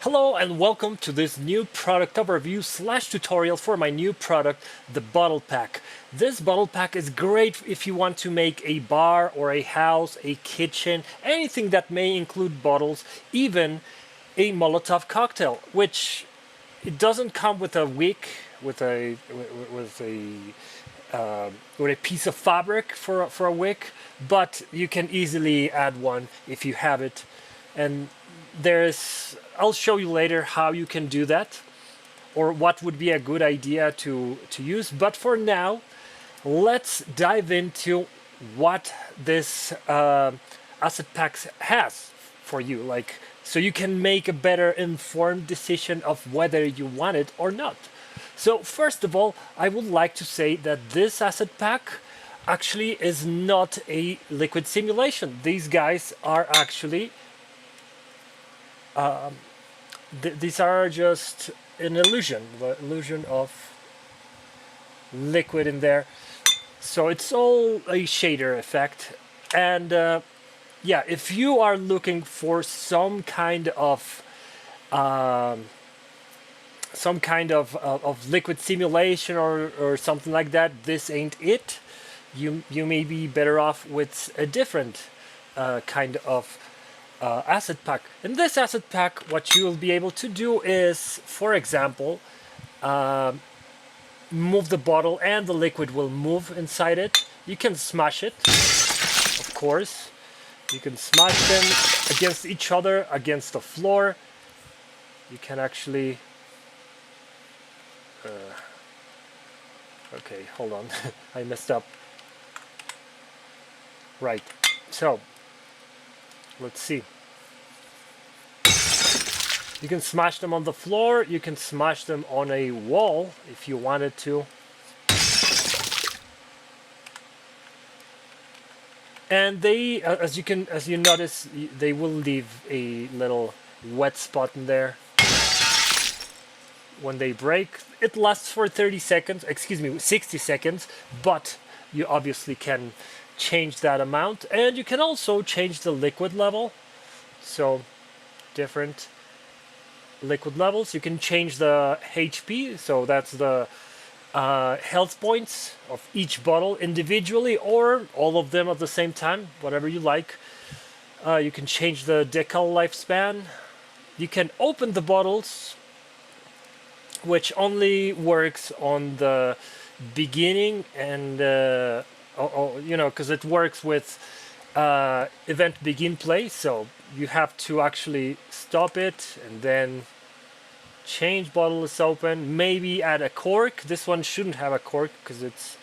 Hello and welcome to this new product overview / tutorial for my new product, the bottle pack. This bottle pack is great if you want to make a bar or a house, a kitchen, anything that may include bottles, even a Molotov cocktail, which it doesn't come with a wick, with a piece of fabric for a wick, but you can easily add one if you have it. And I'll show you later how you can do that, or what would be a good idea to use. But for now, let's dive into what this asset pack has for you, so you can make a better informed decision of whether you want it or not. So first of all, I would like to say that this asset pack actually is not a liquid simulation. These guys are actually these are just an illusion, the illusion of liquid in there. So it's all a shader effect. And yeah, if you are looking for some kind of liquid simulation or something like that, this ain't it. You may be better off with a different kind of asset pack. In this asset pack, what you will be able to do is, for example, move the bottle and the liquid will move inside it. You can smash it, of course. You can smash them against each other, against the floor. You can actually... okay, hold on. I messed up. Right, so let's see. You can smash them on the floor, you can smash them on a wall if you wanted to. And they, as you notice, they will leave a little wet spot in there. When they break, it lasts for 30 seconds, excuse me, 60 seconds, but you obviously can change that amount, and you can also change the liquid level. So different liquid levels. You can change the HP, so that's the health points of each bottle individually or all of them at the same time, whatever you like. You can change the decay lifespan. You can open the bottles, which only works on the beginning, and you know, because it works with EventBeginPlay, so you have to actually stop it and then change bottle is open, maybe add a cork. This one shouldn't have a cork because it's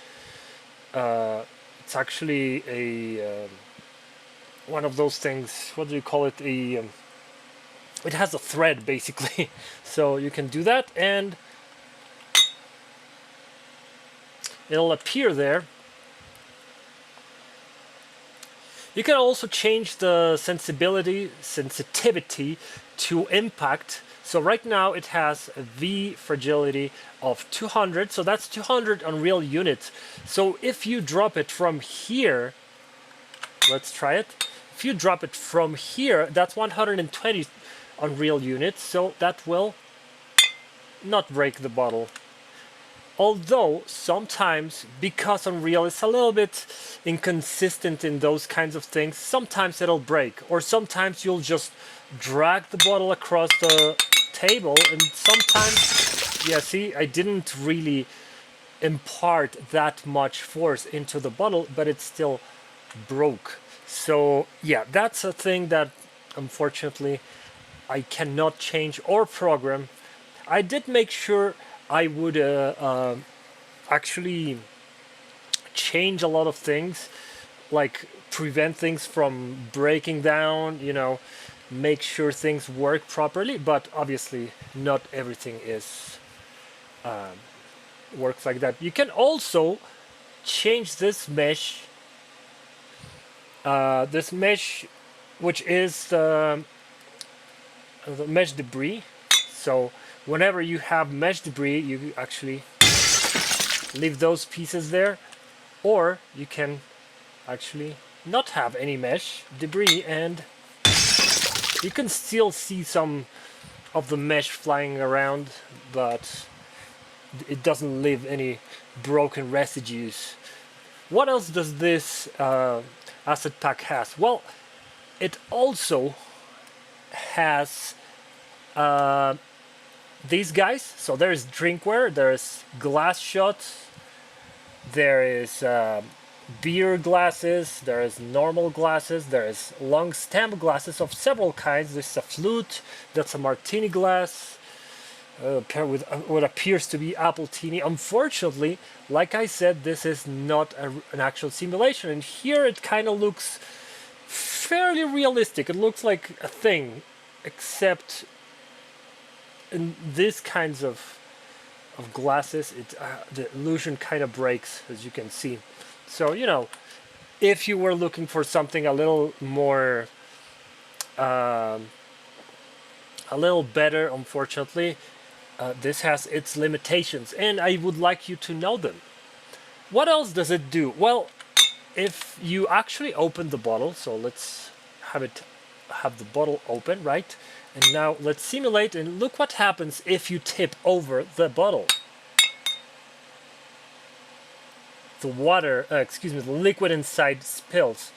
actually a one of those things, what do you call it, it has a thread basically. So you can do that and it'll appear there. You can also change the sensitivity to impact. So right now it has a V fragility of 200, so that's 200 Unreal units. So if you drop it from here, let's try it. If you drop it from here, that's 120 Unreal units, so that will not break the bottle. Although sometimes, because Unreal is a little bit inconsistent in those kinds of things, sometimes it'll break, or sometimes you'll just drag the bottle across the table, and sometimes, yeah, see, I didn't really impart that much force into the bottle, but it still broke. So yeah, that's a thing that unfortunately I cannot change or program. I did make sure I would actually change a lot of things, like prevent things from breaking down, you know, make sure things work properly, but obviously not everything is works like that. You can also change this mesh, which is the mesh debris. So whenever you have mesh debris, you actually leave those pieces there, or you can actually not have any mesh debris and you can still see some of the mesh flying around, but it doesn't leave any broken residues. What else does this asset pack has? Well, it also has these guys. So there's drinkware, there's glass shots, there is beer glasses, there is normal glasses, there is long stem glasses of several kinds. There's a flute, that's a martini glass, paired with what appears to be apple teeny. Unfortunately, like I said, this is not an actual simulation, and here it kind of looks fairly realistic. It looks like a thing, except in these kinds of glasses, the illusion kind of breaks, as you can see. So, you know, if you were looking for something a little more, a little better, unfortunately, this has its limitations, and I would like you to know them. What else does it do? Well, if you actually open the bottle, so let's have the bottle open, right? And now let's simulate, and look what happens if you tip over the bottle. The water, the liquid inside spills.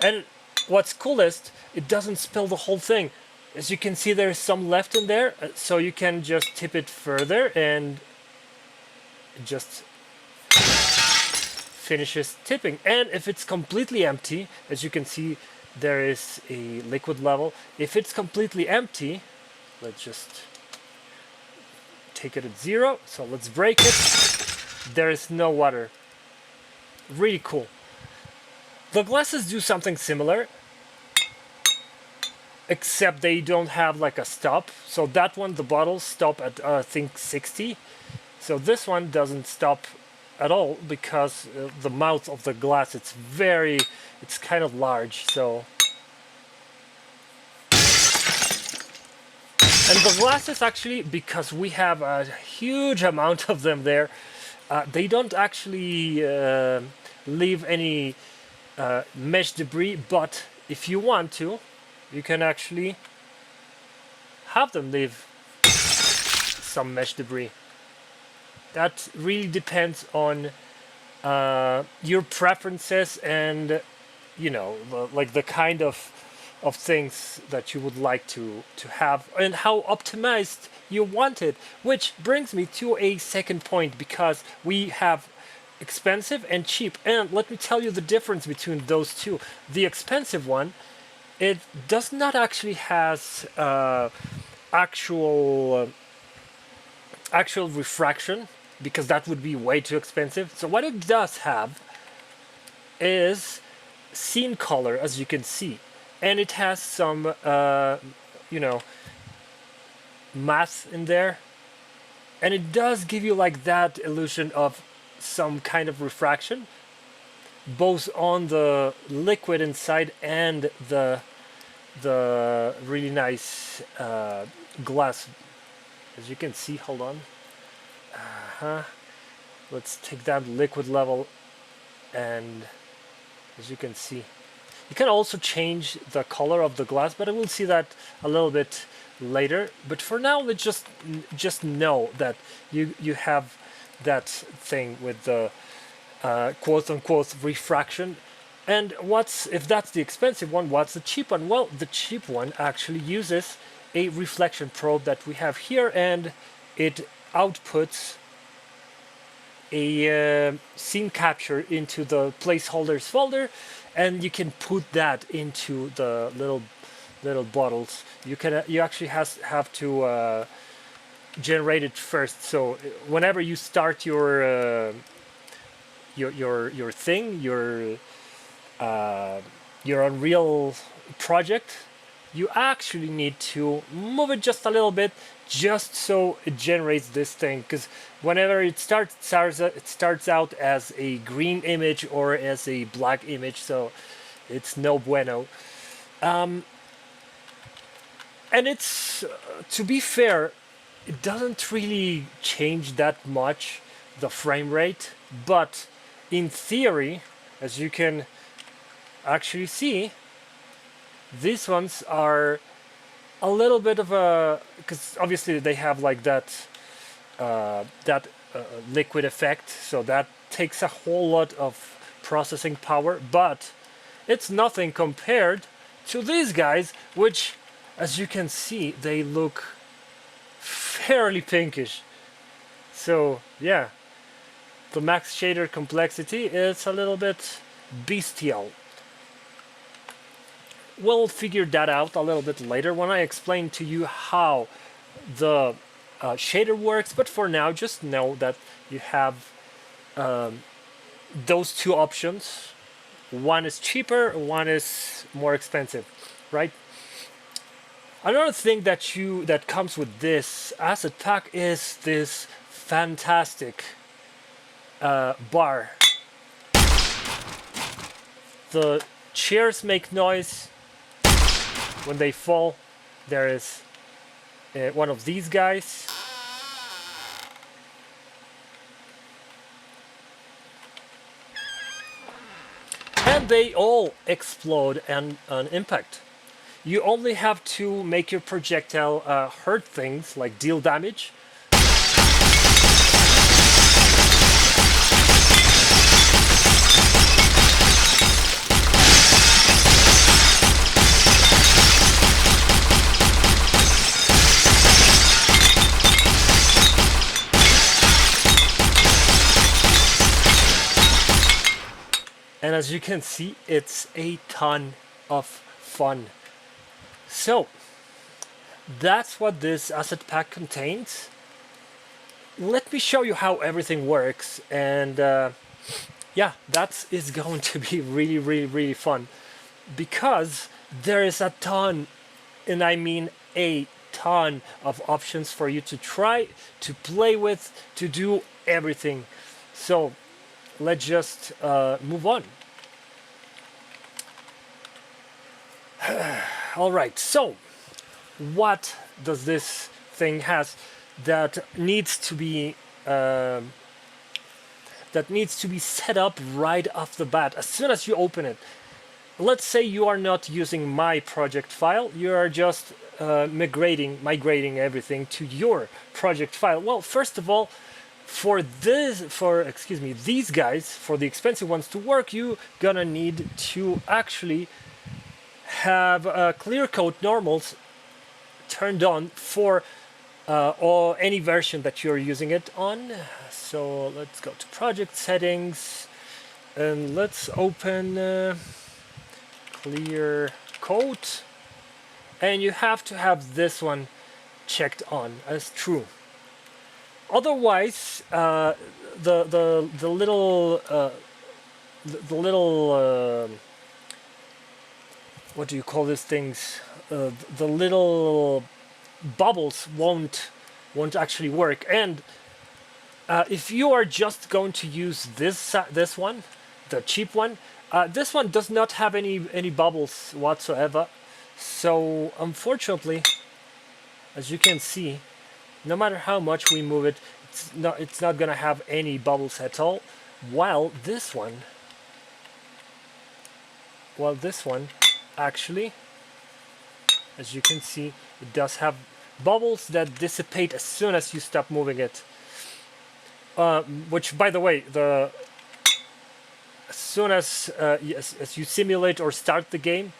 And what's coolest, it doesn't spill the whole thing. As you can see, there's some left in there, so you can just tip it further and it just finishes tipping. And if it's completely empty, as you can see, there is a liquid level. If it's completely empty, let's just take it at 0. So let's break it. There is no water. Really cool. The glasses do something similar, except they don't have like a stop. So that one, the bottles stop at I think 60. So this one doesn't stop at all because the mouth of the glass, it's kind of large. So, and the glasses actually, because we have a huge amount of them there, they don't actually leave any mesh debris, but if you want to, you can actually have them leave some mesh debris. That really depends on your preferences and, you know, like the kind of things that you would like to have and how optimized you want it. Which brings me to a second point, because we have expensive and cheap, and let me tell you the difference between those two. The expensive one, it does not actually has actual refraction, because that would be way too expensive. So what it does have is scene color, as you can see, and it has some you know, math in there, and it does give you like that illusion of some kind of refraction, both on the liquid inside and the really nice glass, as you can see. Hold on. Let's take that liquid level, and as you can see, you can also change the color of the glass, but I will see that a little bit later. But for now, let's just know that you have that thing with the quote-unquote refraction. And if that's the expensive one, what's the cheap one? Well, the cheap one actually uses a reflection probe that we have here, and it outputs a scene capture into the placeholders folder, and you can put that into the little bottles. You actually have to generate it first. So whenever you start your thing, your Unreal project, you actually need to move it just a little bit, just so it generates this thing. Because whenever it starts out as a green image or as a black image, so it's no bueno. And it's, to be fair, it doesn't really change that much the frame rate, but in theory, as you can actually see, these ones are a little bit of a, because obviously they have like that liquid effect, so that takes a whole lot of processing power, but it's nothing compared to these guys, which, as you can see, they look fairly pinkish. So yeah, the max shader complexity is a little bit bestial. We'll figure that out a little bit later when I explain to you how the shader works, but for now just know that you have those two options. One is cheaper, one is more expensive, right? Another thing that comes with this asset pack is this fantastic bar. The chairs make noise when they fall. There is one of these guys. And they all explode on impact. You only have to make your projectile hurt things, like deal damage. And as you can see, it's a ton of fun. So, that's what this asset pack contains. Let me show you how everything works, and yeah, that is going to be really, really, really fun, because there is a ton, and I mean a ton of options for you to try, to play with, to do everything. So, let's just move on. All right, so what does this thing has that needs to be set up right off the bat as soon as you open it? Let's say you are not using my project file, you are just migrating everything to your project file. Well, first of all, for these guys, for the expensive ones to work, you gonna need to actually have clear coat normals turned on for or any version that you're using it on. So let's go to project settings and let's open clear coat, and you have to have this one checked on as true. Otherwise, the little what do you call these things? The little bubbles won't actually work. And if you are just going to use this one, the cheap one, this one does not have any bubbles whatsoever. So unfortunately, as you can see, no matter how much we move it, it's not gonna have any bubbles at all. While this one actually, as you can see, it does have bubbles that dissipate as soon as you stop moving it. Which, by the way, as soon as you simulate or start the game,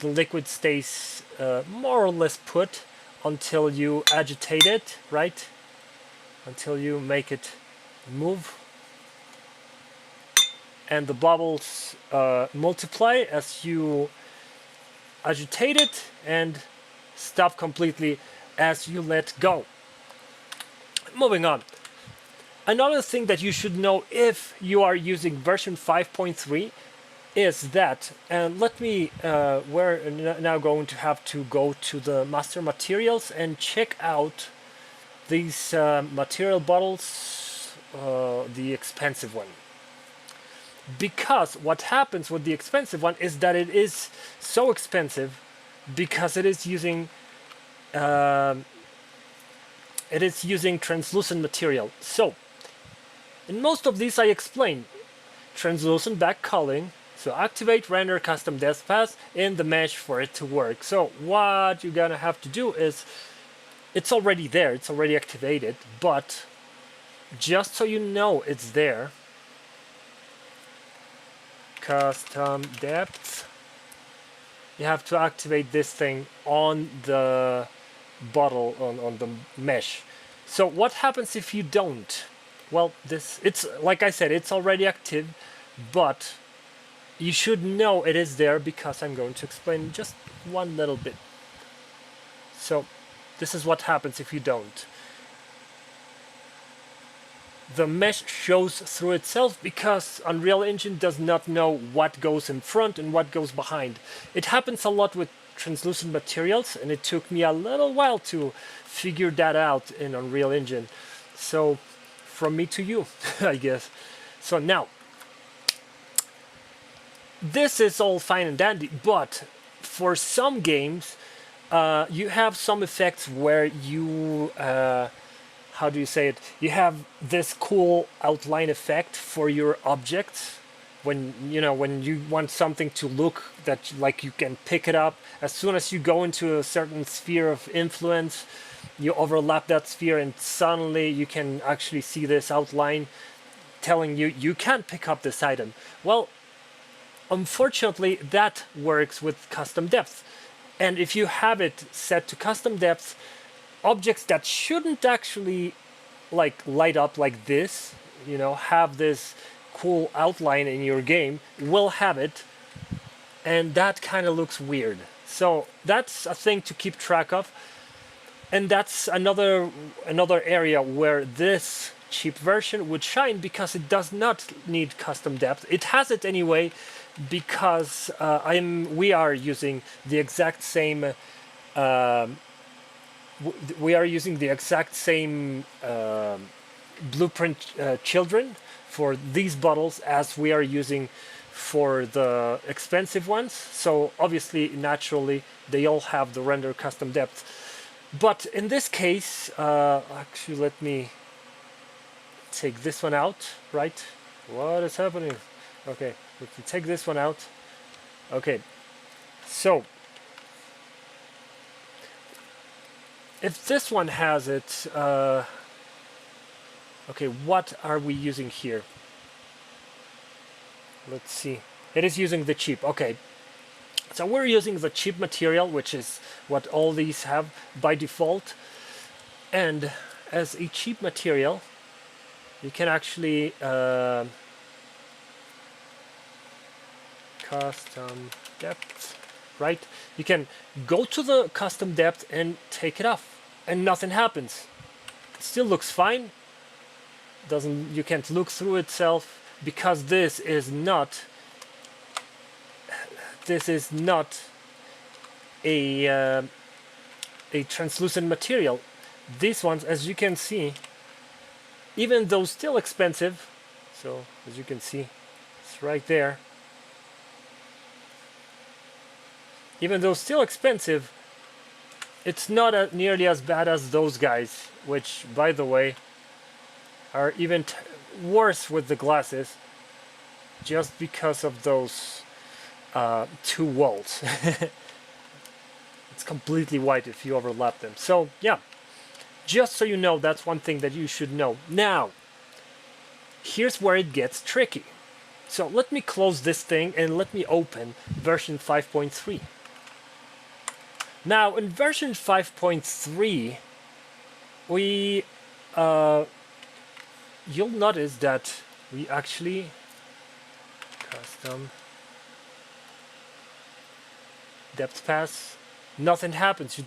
the liquid stays more or less put until you agitate it, right? Until you make it move. And the bubbles multiply as you agitate it and stop completely as you let go. Moving on. Another thing that you should know if you are using version 5.3 is that, and let me, we're now going to have to go to the master materials and check out these material bottles, the expensive one. Because what happens with the expensive one is that it is so expensive because it is using translucent material. So in most of these I explain translucent back culling So activate render custom depth path in the mesh for it to work. So what you're gonna have to do is, it's already there, it's already activated, but just so you know it's there, custom depth, you have to activate this thing on the bottle, on the mesh. So what happens if you don't? Well, it's like I said, it's already active, but you should know it is there because I'm going to explain just one little bit. So this is what happens if you don't. The mesh shows through itself because Unreal Engine does not know what goes in front and what goes behind. It happens a lot with translucent materials, and it took me a little while to figure that out in Unreal Engine. So from me to you, I guess. So now, this is all fine and dandy, but for some games, you have some effects where you, how do you say it? You have this cool outline effect for your objects. When you want something to look that like you can pick it up, as soon as you go into a certain sphere of influence, you overlap that sphere and suddenly you can actually see this outline telling you you can't pick up this item. Well, unfortunately, that works with custom depth. And if you have it set to custom depth, objects that shouldn't actually like light up like this, have this cool outline in your game, will have it, and that kind of looks weird. So that's a thing to keep track of, and that's another area where this cheap version would shine, because it does not need custom depth. It has it anyway because we are using the exact same blueprint children for these bottles as we are using for the expensive ones. So obviously, naturally, they all have the render custom depth. But in this case, actually, let me take this one out, right? What is happening? Okay, we can take this one out. Okay, so if this one has it, okay, what are we using here? Let's see. It is using the cheap. Okay, so we're using the cheap material, which is what all these have by default. And as a cheap material, you can actually custom depth, right? You can go to the custom depth and take it off, and nothing happens. It still looks fine. You can't look through itself, because this is not a translucent material. These ones, as you can see, even though still expensive, so as you can see, it's right there. Even though still expensive, it's not nearly as bad as those guys, which, by the way, are even worse with the glasses, just because of those 2 walls. It's completely white if you overlap them. So yeah, just so you know, that's one thing that you should know. Now, here's where it gets tricky. So let me close this thing and let me open version 5.3. Now in version 5.3, we you'll notice that we actually custom depth pass, nothing happens.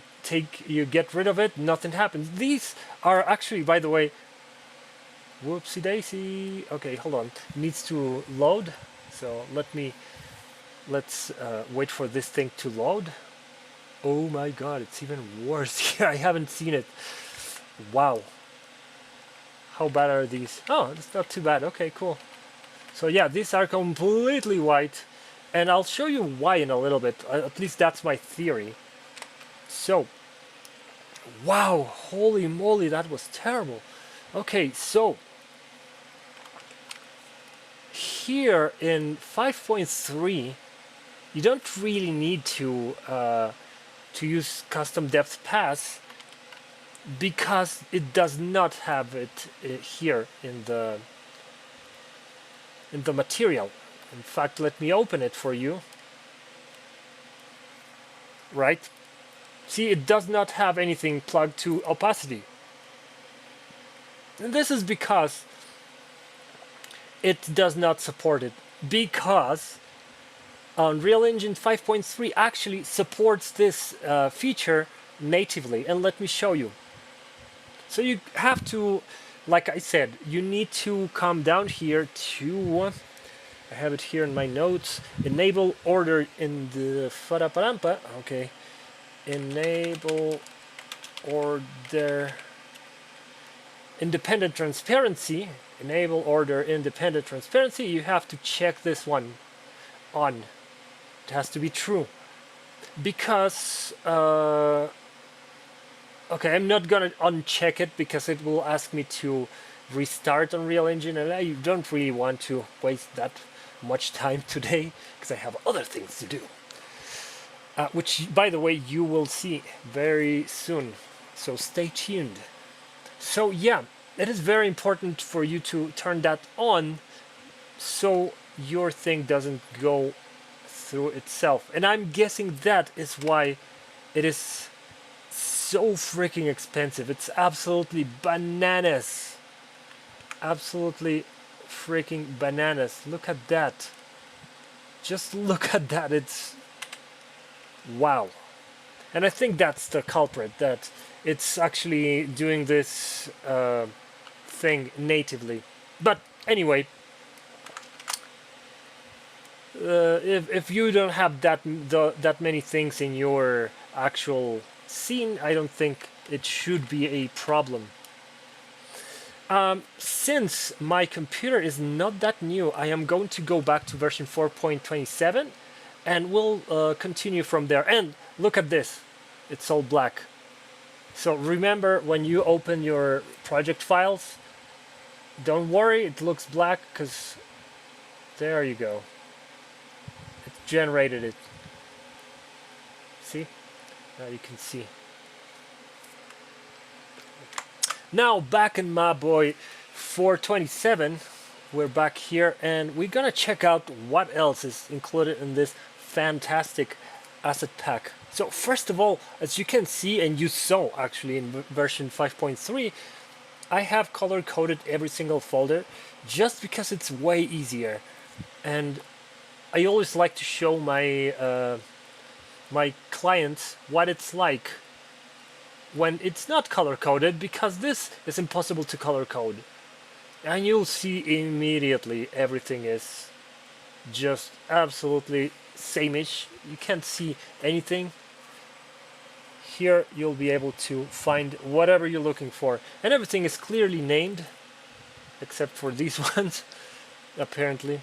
You get rid of it, nothing happens. These are actually, by the way, whoopsie daisy. Okay, hold on, it needs to load. So let's wait for this thing to load. Oh my god, it's even worse. I haven't seen it. Wow. How bad are these? Oh, it's not too bad. Okay, cool. So yeah, these are completely white, and I'll show you why in a little bit. At least that's my theory. So, wow, holy moly, that was terrible. Okay, so here in 5.3, you don't really need to use custom depth pass because it does not have it here in the material. In fact, let me open it for you. Right? See, it does not have anything plugged to opacity. And this is because it does not support it. Because Unreal Engine 5.3 actually supports this feature natively. And let me show you. So you have to, like I said, you need to come down here to, I have it here in my notes, enable order in the Faraparampa. Okay. Enable order independent transparency. Enable order independent transparency. You have to check this one on. It has to be true. Because, okay, I'm not gonna uncheck it because it will ask me to restart Unreal Engine, and I don't really want to waste that much time today because I have other things to do. Which, by the way, you will see very soon. So stay tuned. So yeah, it is very important for you to turn that on so your thing doesn't go through itself. And I'm guessing that is why it is so freaking expensive. It's absolutely bananas. Absolutely freaking bananas. Look at that. Just look at that. It's wow. And I think that's the culprit, that it's actually doing this thing natively. But anyway, if you don't have that many things in your actual scene, I don't think it should be a problem. Since my computer is not that new, I am going to go back to version 4.27 and we'll continue from there. And look at this, it's all black. So remember, when you open your project files, don't worry, it looks black because there you go. It generated it. See? Now you can see. Now back in my boy 427, we're back here and we're gonna check out what else is included in this fantastic asset pack. So first of all, as you can see, and you saw actually in version 5.3, I have color coded every single folder just because it's way easier. And I always like to show my my clients what it's like when it's not color coded, because this is impossible to color code. And you'll see immediately everything is just absolutely same-ish. You can't see anything. Here you'll be able to find whatever you're looking for, and everything is clearly named except for these ones apparently.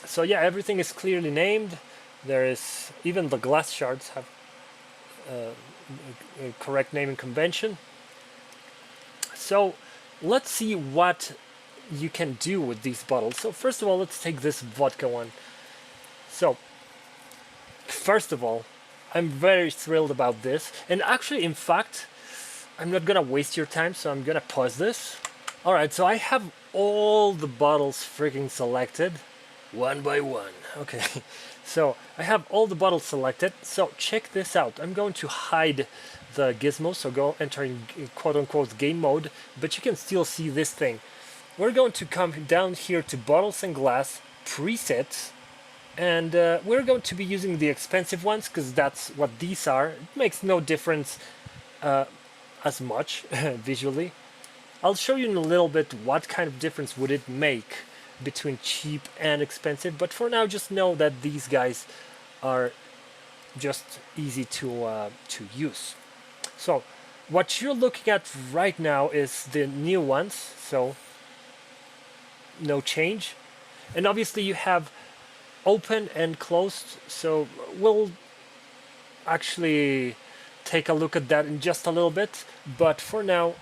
So yeah, everything is clearly named. There is even the glass shards have a correct naming convention. So let's see what you can do with these bottles. So first of all, let's take this vodka one. So first of all, I'm very thrilled about this, and actually, in fact, I'm not gonna waste your time, so I'm gonna pause this. Alright, so I have all the bottles freaking selected one by one. Okay, so I have all the bottles selected. So check this out. I'm going to hide the gizmo, so go enter in quote-unquote game mode, but you can still see this thing. We're going to come down here to bottles and glass presets, and we're going to be using the expensive ones because that's what these are. It makes no difference as much visually. I'll show you in a little bit what kind of difference would it make between cheap and expensive, but for now just know that these guys are just easy to use. So what you're looking at right now is the new ones, so no change. And obviously you have open and closed, so we'll actually take a look at that in just a little bit, but for now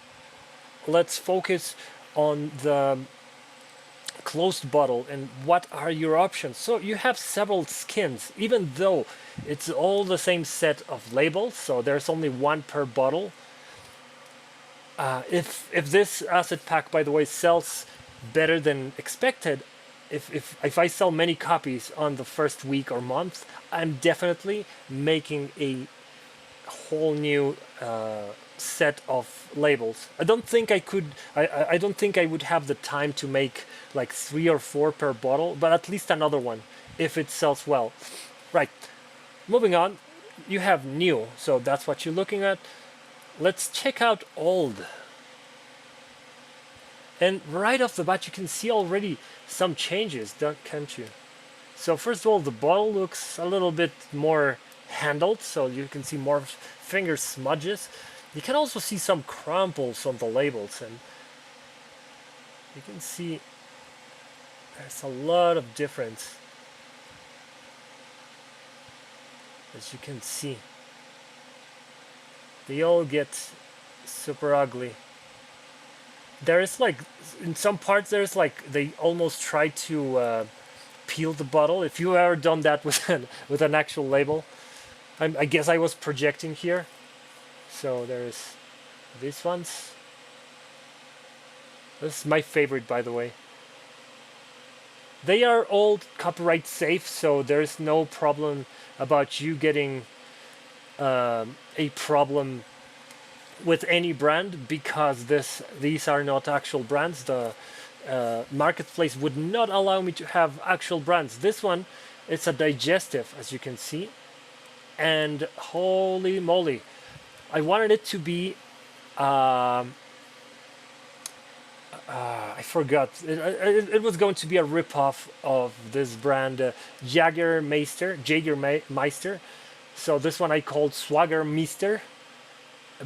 let's focus on the closed bottle, and what are your options. So you have several skins, even though it's all the same set of labels, so there's only one per bottle. If this asset pack, by the way, sells better than expected, if I sell many copies on the first week or month, I'm definitely making a whole new set of labels. I don't think I could. I don't think I would have the time to make like 3 or 4 per bottle, but at least another one if it sells well. Right. Moving on, you have new, so that's what you're looking at. Let's check out old. And right off the bat, you can see already some changes, can't you? So first of all, the bottle looks a little bit more handled, so you can see more finger smudges. You can also see some crumples on the labels, and you can see there's a lot of difference, as you can see. They all get super ugly. There is like, in some parts, there's like, they almost try to peel the bottle. If you ever done that with an actual label, I guess I was projecting here. So there's these ones. This is my favorite, by the way. They are all copyright safe, so there's no problem about you getting a problem with any brand, because these are not actual brands. The marketplace would not allow me to have actual brands. This one, it's a digestive, as you can see, and holy moly, I wanted it to be I forgot. It was going to be a ripoff of this brand, Jagermeister. So this one I called Swaggermeister,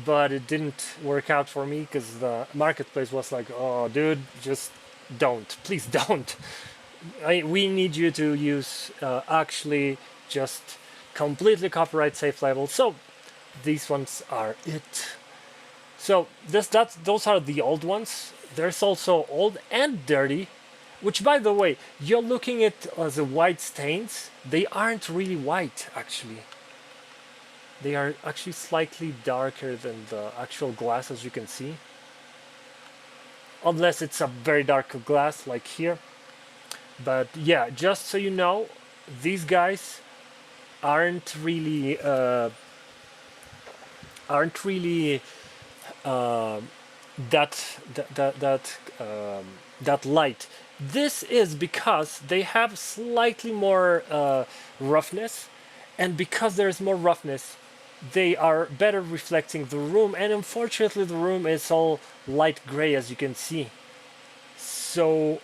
but it didn't work out for me because the marketplace was like, "Oh, dude, just don't, please don't. We need you to use actually just completely copyright safe labels." So these ones are it. So those are the old ones. There's also old and dirty, which, by the way, you're looking at as the white stains. They aren't really white, actually. They are actually slightly darker than the actual glass, as you can see. Unless it's a very dark glass, like here. But yeah, just so you know, these guys aren't really that light. This is because they have slightly more roughness, and because there's more roughness, they are better reflecting the room, and unfortunately the room is all light gray, as you can see. So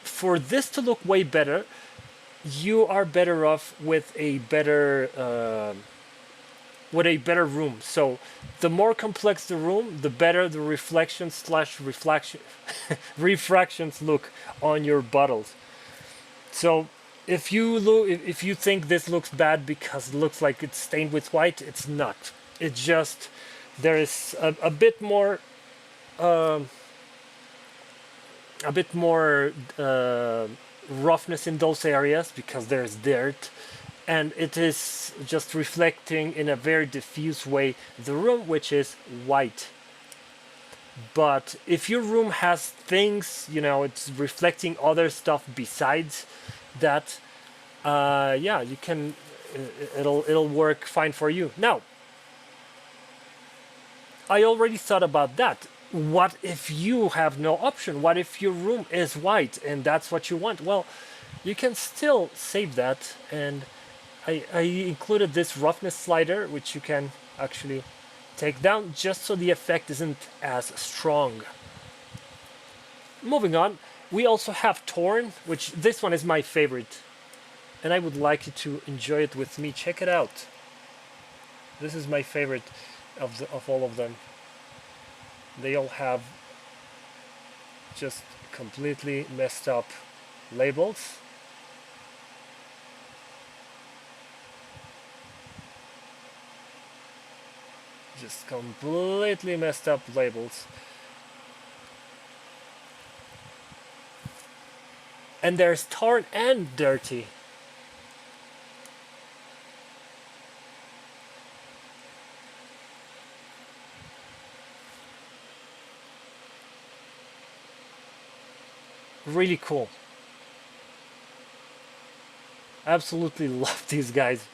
for this to look way better, you are better off with a better room. So the more complex the room, the better the refractions look on your bottles. So if you think this looks bad because it looks like it's stained with white, it's not. It's just there is a bit more roughness in those areas because there's dirt, and it is just reflecting in a very diffuse way the room, which is white. But if your room has things, it's reflecting other stuff besides that, yeah, you can, it'll work fine for you. Now, I already thought about that. What if you have no option? What if your room is white and that's what you want? Well, you can still save that, and I included this roughness slider, which you can actually take down just so the effect isn't as strong. Moving on, we also have Torn, which this one is my favorite, and I would like you to enjoy it with me. Check it out. This is my favorite of all of them. They all have just completely messed up labels. Just completely messed up labels. And there's torn and dirty. Really cool. Absolutely love these guys.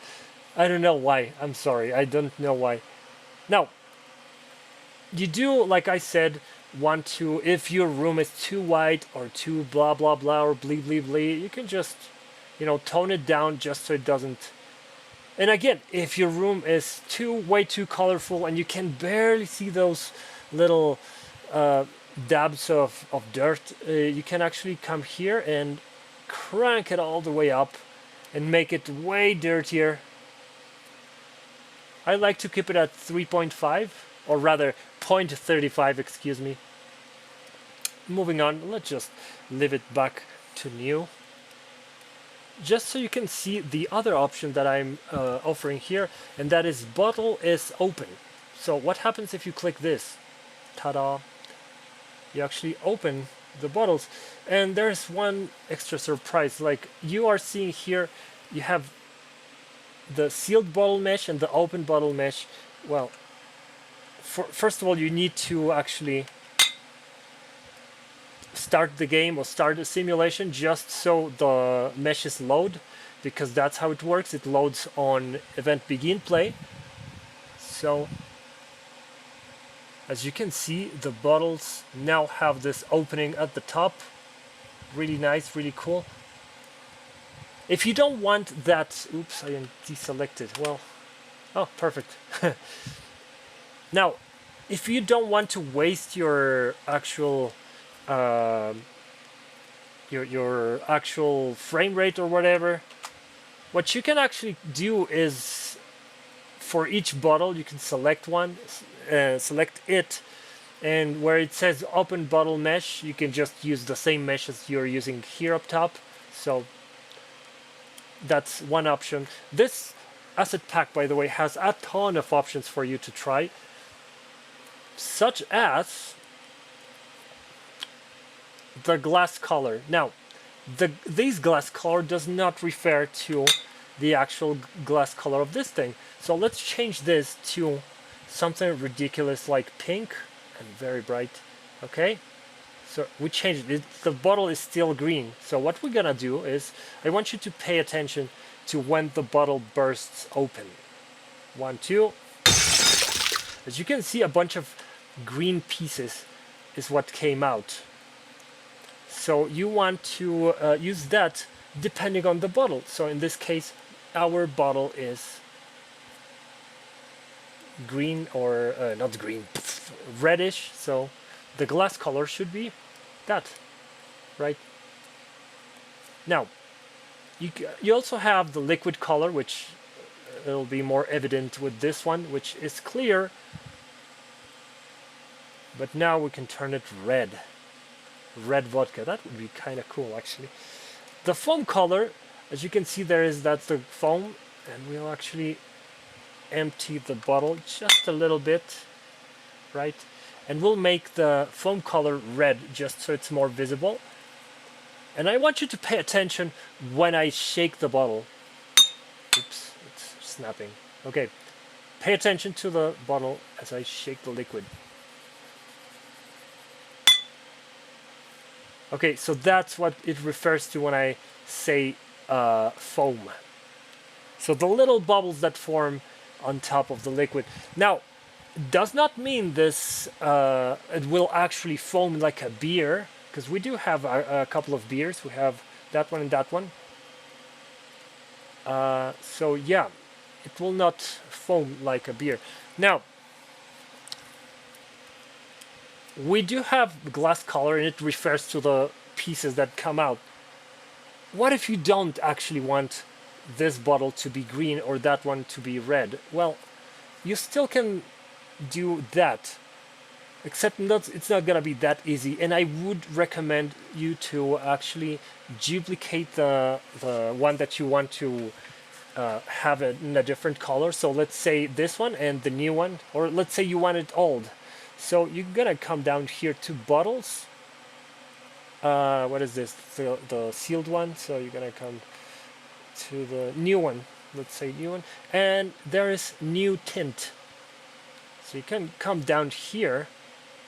I don't know why. I'm sorry. I don't know why. Now, you do, like I said, want to, if your room is too white or too blah blah blah or blee blee blee, you can just, tone it down just so it doesn't. And again, if your room is way too colorful and you can barely see those little dabs of dirt, you can actually come here and crank it all the way up and make it way dirtier. I like to keep it at 3.5, or rather 0.35, excuse me. Moving on, let's just leave it back to new. Just so you can see the other option that I'm offering here, and that is bottle is open. So what happens if you click this? Ta-da! You actually open the bottles, and there's one extra surprise. Like you are seeing here, you have the sealed bottle mesh and the open bottle mesh. Well, first of all, you need to actually start the game or start a simulation just so the meshes load, because that's how it works. It loads on EventBeginPlay. So as you can see, the bottles now have this opening at the top. Really nice, really cool. If you don't want that, oops, I am deselected. Well, oh, perfect. Now, if you don't want to waste your actual your actual frame rate or whatever, what you can actually do is, for each bottle, you can select one, select it, and where it says open bottle mesh, you can just use the same mesh as you're using here up top. So that's one option. This asset pack, by the way, has a ton of options for you to try, such as the glass color. Now, this glass color does not refer to the actual glass color of this thing. So let's change this to something ridiculous like pink and very bright. Okay, so we changed it. The bottle is still green. So what we're gonna do is, I want you to pay attention to when the bottle bursts open. 1, 2. As you can see, a bunch of green pieces is what came out. So you want to use that depending on the bottle. So in this case, our bottle is green, or not green, reddish. So the glass color should be that, right? Now, you also have the liquid color, which it'll be more evident with this one, which is clear. But now we can turn it red. Red vodka. That would be kind of cool, actually. The foam color, as you can see, that's the foam, and we'll actually empty the bottle just a little bit, right? And we'll make the foam color red just so it's more visible. And I want you to pay attention when I shake the bottle. Oops, it's snapping. Okay, pay attention to the bottle as I shake the liquid. Okay, so that's what it refers to when I say foam. So the little bubbles that form on top of the liquid. Now, does not mean this it will actually foam like a beer, because we do have a couple of beers. We have that one and that one. So yeah, it will not foam like a beer. Now, we do have glass color, and it refers to the pieces that come out. What if you don't actually want this bottle to be green or that one to be red? Well, you still can do that, except it's not gonna be that easy. And I would recommend you to actually duplicate the one that you want to have it in a different color. So let's say this one and the new one, or let's say you want it old. So you're gonna come down here to bottles, what is this? The sealed one. So you're gonna come to the new one. Let's say new one, and there is new tint. So you can come down here.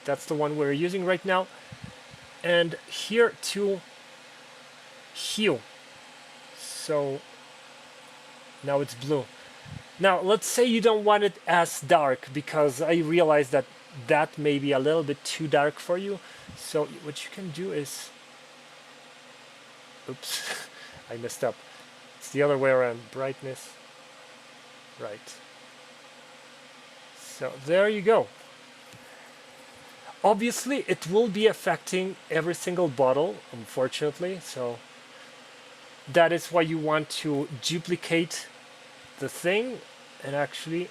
That's the one we're using right now, and here to hue. So now it's blue. Now let's say you don't want it as dark, because I realize that that may be a little bit too dark for you. So what you can do is, oops, I messed up. It's the other way around. Brightness. Right. So there you go. Obviously, it will be affecting every single bottle, unfortunately. So that is why you want to duplicate the thing, and actually,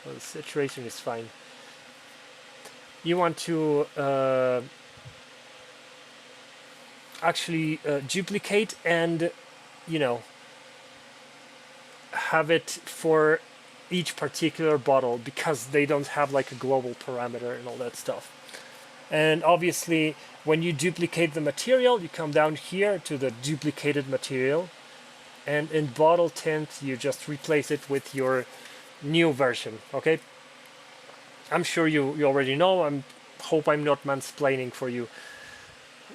well, the saturation is fine. You want to actually duplicate and, you know, have it for each particular bottle, because they don't have like a global parameter and all that stuff. And obviously, when you duplicate the material, you come down here to the duplicated material, and in bottle tint you just replace it with your new version. Okay, I'm sure you already know. I hope I'm not mansplaining for you.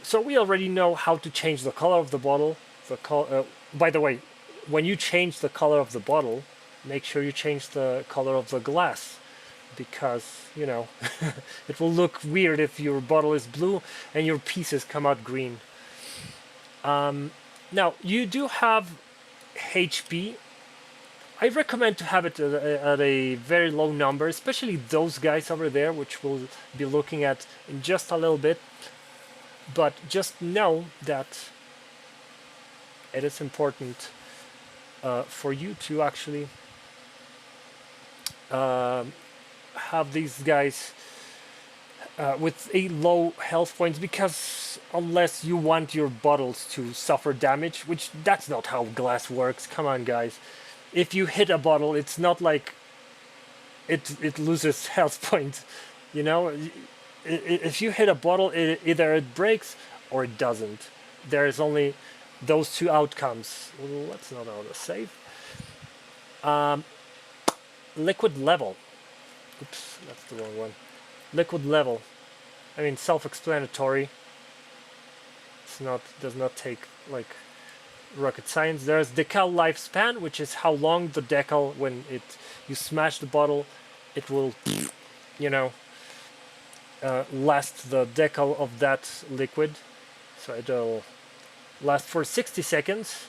So we already know how to change the color of the bottle. By the way, when you change the color of the bottle, make sure you change the color of the glass, because, you know, it will look weird if your bottle is blue and your pieces come out green. Now, you do have HP. I recommend to have it at a very low number, especially those guys over there, which we'll be looking at in just a little bit. But just know that it is important for you to actually have these guys with a low health points, because unless you want your bottles to suffer damage, which that's not how glass works. Come on, guys. If you hit a bottle, it's not like it loses health points. You know, if you hit a bottle, either it breaks or it doesn't. There is only those two outcomes. Let's not auto save. Liquid level. Oops, that's the wrong one. Liquid level. I mean, self-explanatory. Does not take like rocket science. There's decal lifespan, which is how long the decal, when you smash the bottle, it will, you know, last the decal of that liquid. So it'll last for 60 seconds.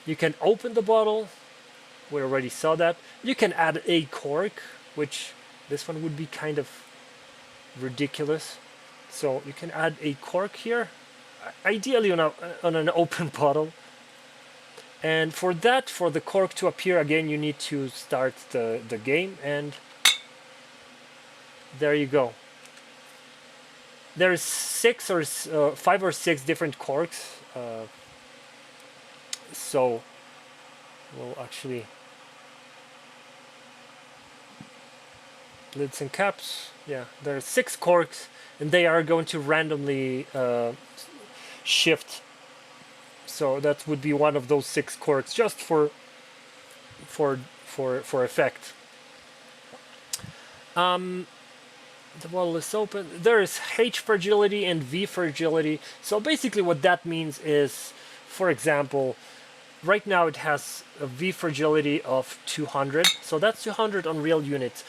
You can open the bottle. We already saw that. You can add a cork, which this one would be kind of ridiculous. So you can add a cork here, ideally on an open bottle. And for that, for the cork to appear again, you need to start the game, and there you go. There's 5 or 6 different corks. So we'll actually, lids and caps. Yeah, there are 6 corks, and they are going to randomly shift. So that would be one of those 6 corks, just for effect. The bottle is open. There is H fragility and V fragility. So basically what that means is, for example, right now it has a V fragility of 200. So that's 200 on real units.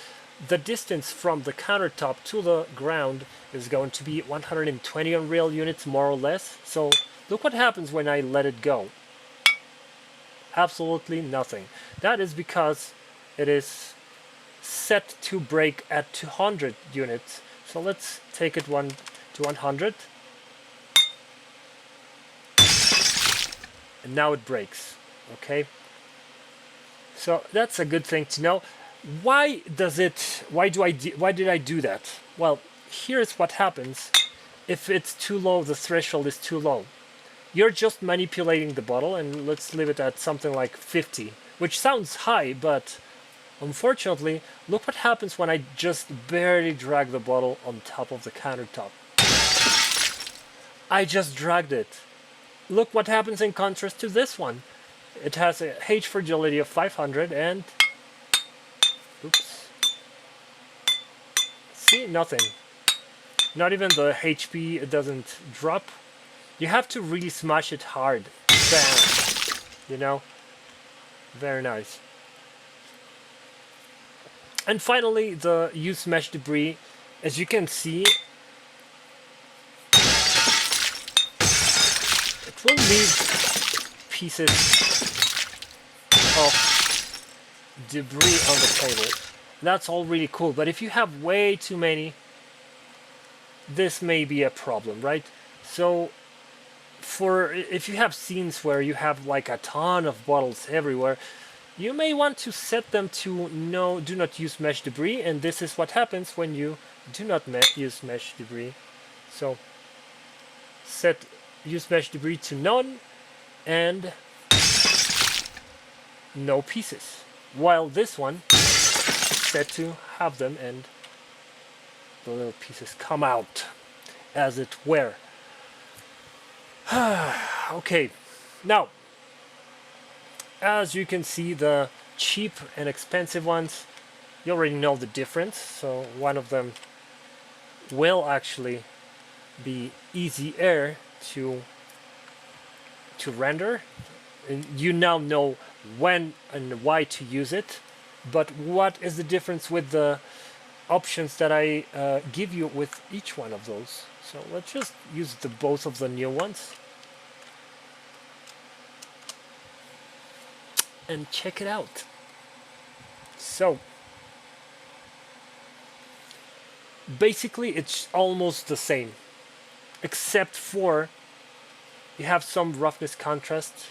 The distance from the countertop to the ground is going to be 120 on real units, more or less. So look what happens when I let it go. Absolutely nothing. That is because it is set to break at 200 units. So let's take it to 100. And now it breaks. Okay. So that's a good thing to know. Why did I do that? Well, here's what happens if it's too low, the threshold is too low. You're just manipulating the bottle, and let's leave it at something like 50, which sounds high, but unfortunately, look what happens when I just barely drag the bottle on top of the countertop. I just dragged it. Look what happens in contrast to this one. It has a H fragility of 500 and... Oops. See, nothing. Not even the HP, it doesn't drop. You have to really smash it hard. Bam! You know? Very nice. And finally, the use mesh debris. As you can see, it will leave pieces of debris on the table. That's all really cool, but if you have way too many, this may be a problem, right? So if you have scenes where you have like a ton of bottles everywhere, you may want to set them to no, do not use mesh debris, and this is what happens when you do not use mesh debris. So set use mesh debris to none and no pieces, while this one is set to have them and the little pieces come out as it were. Okay, now as you can see, the cheap and expensive ones, you already know the difference. So one of them will actually be easier to render, and you now know when and why to use it. But what is the difference with the options that I give you with each one of those? So let's just use both of the new ones and check it out. So basically it's almost the same, except for you have some roughness contrast.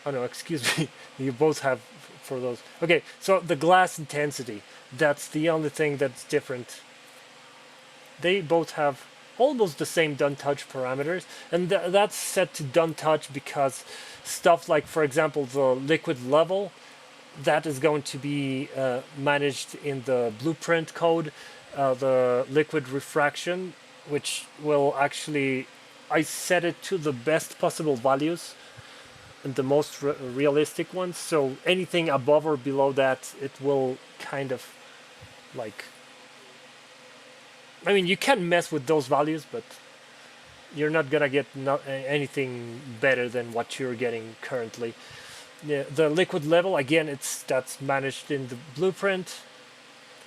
Oh no, excuse me, you both have for those. Okay, so the glass intensity, that's the only thing that's different. They both have almost the same don't touch parameters, and that's set to don't touch because stuff like, for example, the liquid level, that is going to be managed in the blueprint code. The liquid refraction, which will actually, I set it to the best possible values and the most realistic ones, so anything above or below that, it will kind of like, I mean, you can mess with those values, but you're not gonna get anything better than what you're getting currently. Yeah, the liquid level, again, that's managed in the blueprint.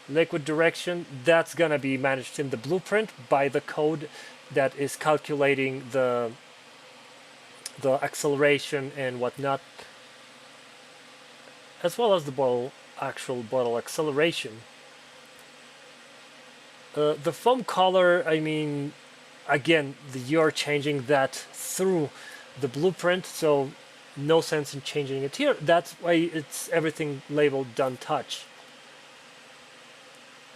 Liquid direction, that's gonna be managed in the blueprint by the code that is calculating the acceleration and whatnot, as well as the actual bottle acceleration. The foam color, I mean, again, you're changing that through the blueprint, so no sense in changing it here. That's why it's everything labeled don't touch.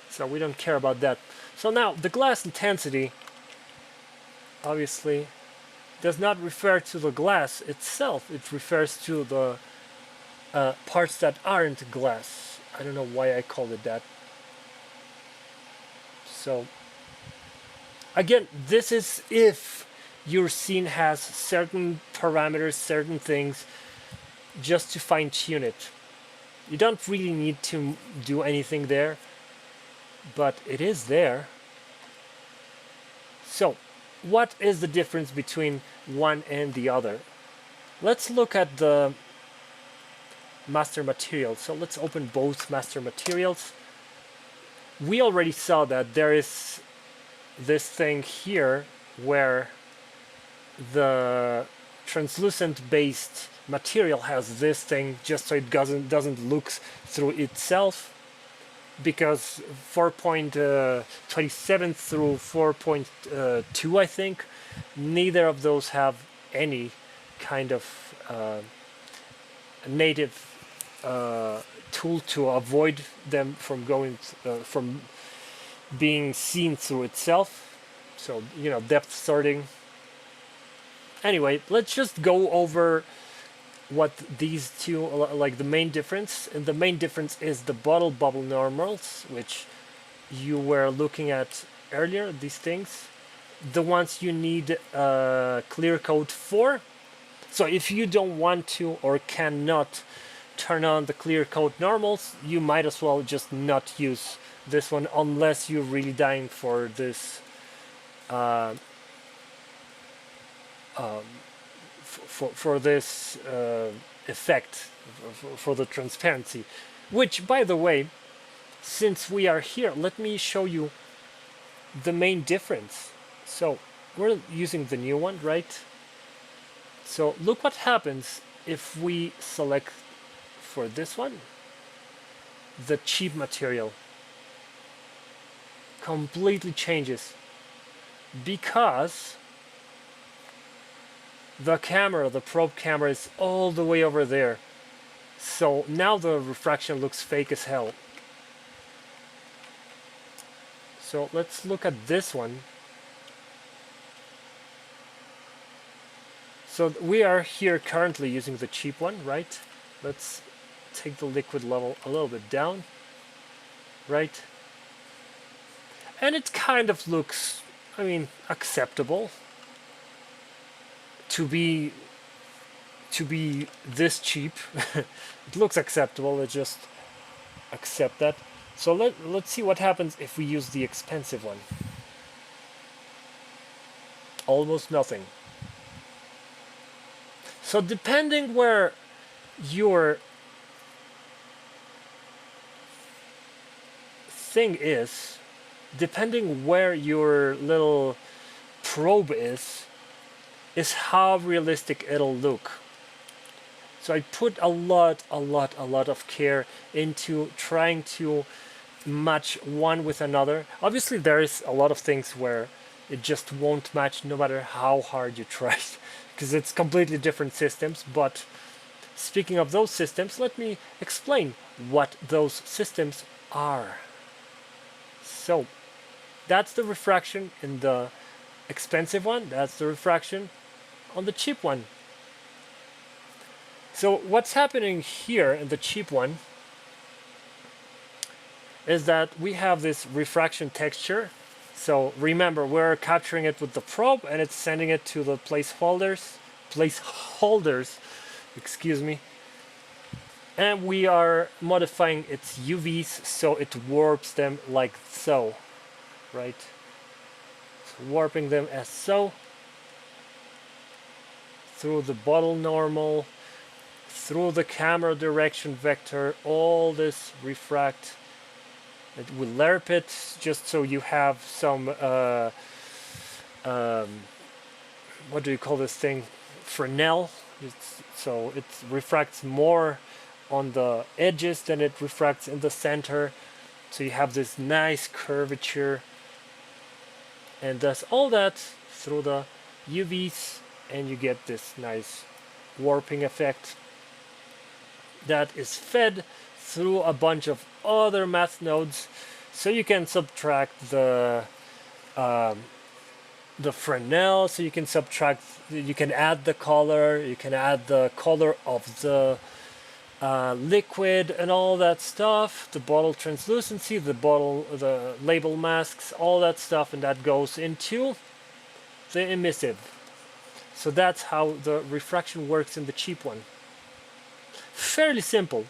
So we don't care about that. So now the glass intensity obviously does not refer to the glass itself. It refers to the parts that aren't glass. I don't know why I called it that. So again, this is if your scene has certain parameters, certain things, just to fine-tune it. You don't really need to do anything there, but it is there. So what is the difference between one and the other? Let's look at the master material. So let's open both master materials. We already saw that there is this thing here where the translucent based material has this thing just so it doesn't look through itself, because 4.27 through 4.2, I think, neither of those have any kind of native tool to avoid them from going from being seen through itself. So, you know, depth sorting. Anyway, let's just go over what these two, like the main difference. And the main difference is the bottle bubble normals, which you were looking at earlier, these things. the ones you need clear coat for. So if you don't want to or cannot turn on the clear coat normals, you might as well just not use this one unless you're really dying for this for this effect, for the transparency. Which, by the way, since we are here, let me show you the main difference. So we're using the new one, right? So look what happens if we select for this one, the cheap material completely changes because the camera, the probe camera, is all the way over there. So now the refraction looks fake as hell. So let's look at this one. So we are here currently using the cheap one, right? Let's take the liquid level a little bit down, right? And it kind of looks, I mean, acceptable to be this cheap. It looks acceptable. Let's just accept that. So let's see what happens if we use the expensive one. Almost nothing. So depending where your thing is, depending where your little probe is how realistic it'll look. So I put a lot of care into trying to match one with another. Obviously there is a lot of things where it just won't match no matter how hard you try, because it's completely different systems. But speaking of those systems, let me explain what those systems are. So that's the refraction in the expensive one, that's the refraction on the cheap one. So what's happening here in the cheap one is that we have this refraction texture. So remember, we're capturing it with the probe and it's sending it to the placeholders, excuse me. And we are modifying its UVs so it warps them like so, right? So warping them as so, through the bottle normal, through the camera direction vector, all this refract. It will lerp it just so you have some, what do you call this thing? Fresnel. So it refracts more on the edges than it refracts in the center. So you have this nice curvature. And does all that through the UVs, and you get this nice warping effect that is fed through a bunch of other math nodes. So you can subtract the Fresnel, so you can subtract, you can add the color, you can add the color of the liquid and all that stuff, the bottle translucency, the label masks, all that stuff, and that goes into the emissive. So that's how the refraction works in the cheap one. Fairly simple.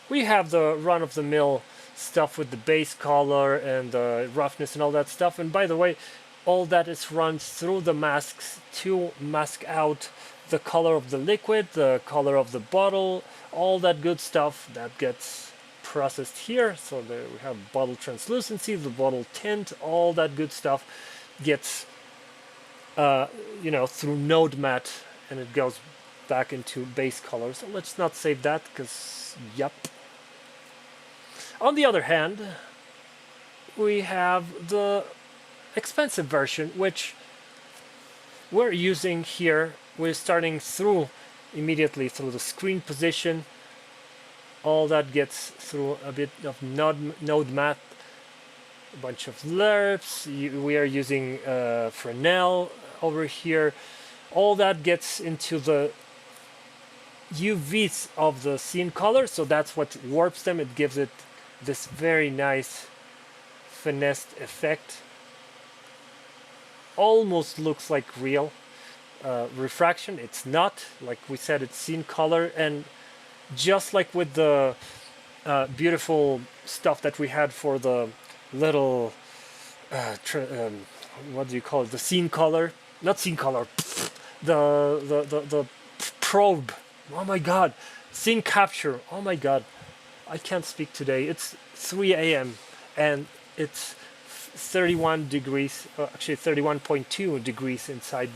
We have the run-of-the-mill stuff with the base color and the roughness and all that stuff. And by the way, all that is run through the masks to mask out the color of the liquid, the color of the bottle, all that good stuff that gets processed here. So there we have bottle translucency, the bottle tint, all that good stuff gets through node mat, and it goes back into base color. So let's not save that, because yup. On the other hand, we have the expensive version, which we're using here. We're starting immediately through the screen position. All that gets through a bit of node math, a bunch of lerps. We are using Fresnel over here. All that gets into the UVs of the scene color, so that's what warps them. It gives it this very nice finessed effect. almost looks like real refraction. It's not. Like we said, it's scene color, and just like with the beautiful stuff that we had for the little what do you call it? The scene color, not scene color. The probe. Oh my god, scene capture. Oh my god, I can't speak today. It's 3 a.m. and it's 31 degrees. Actually, 31.2 degrees inside.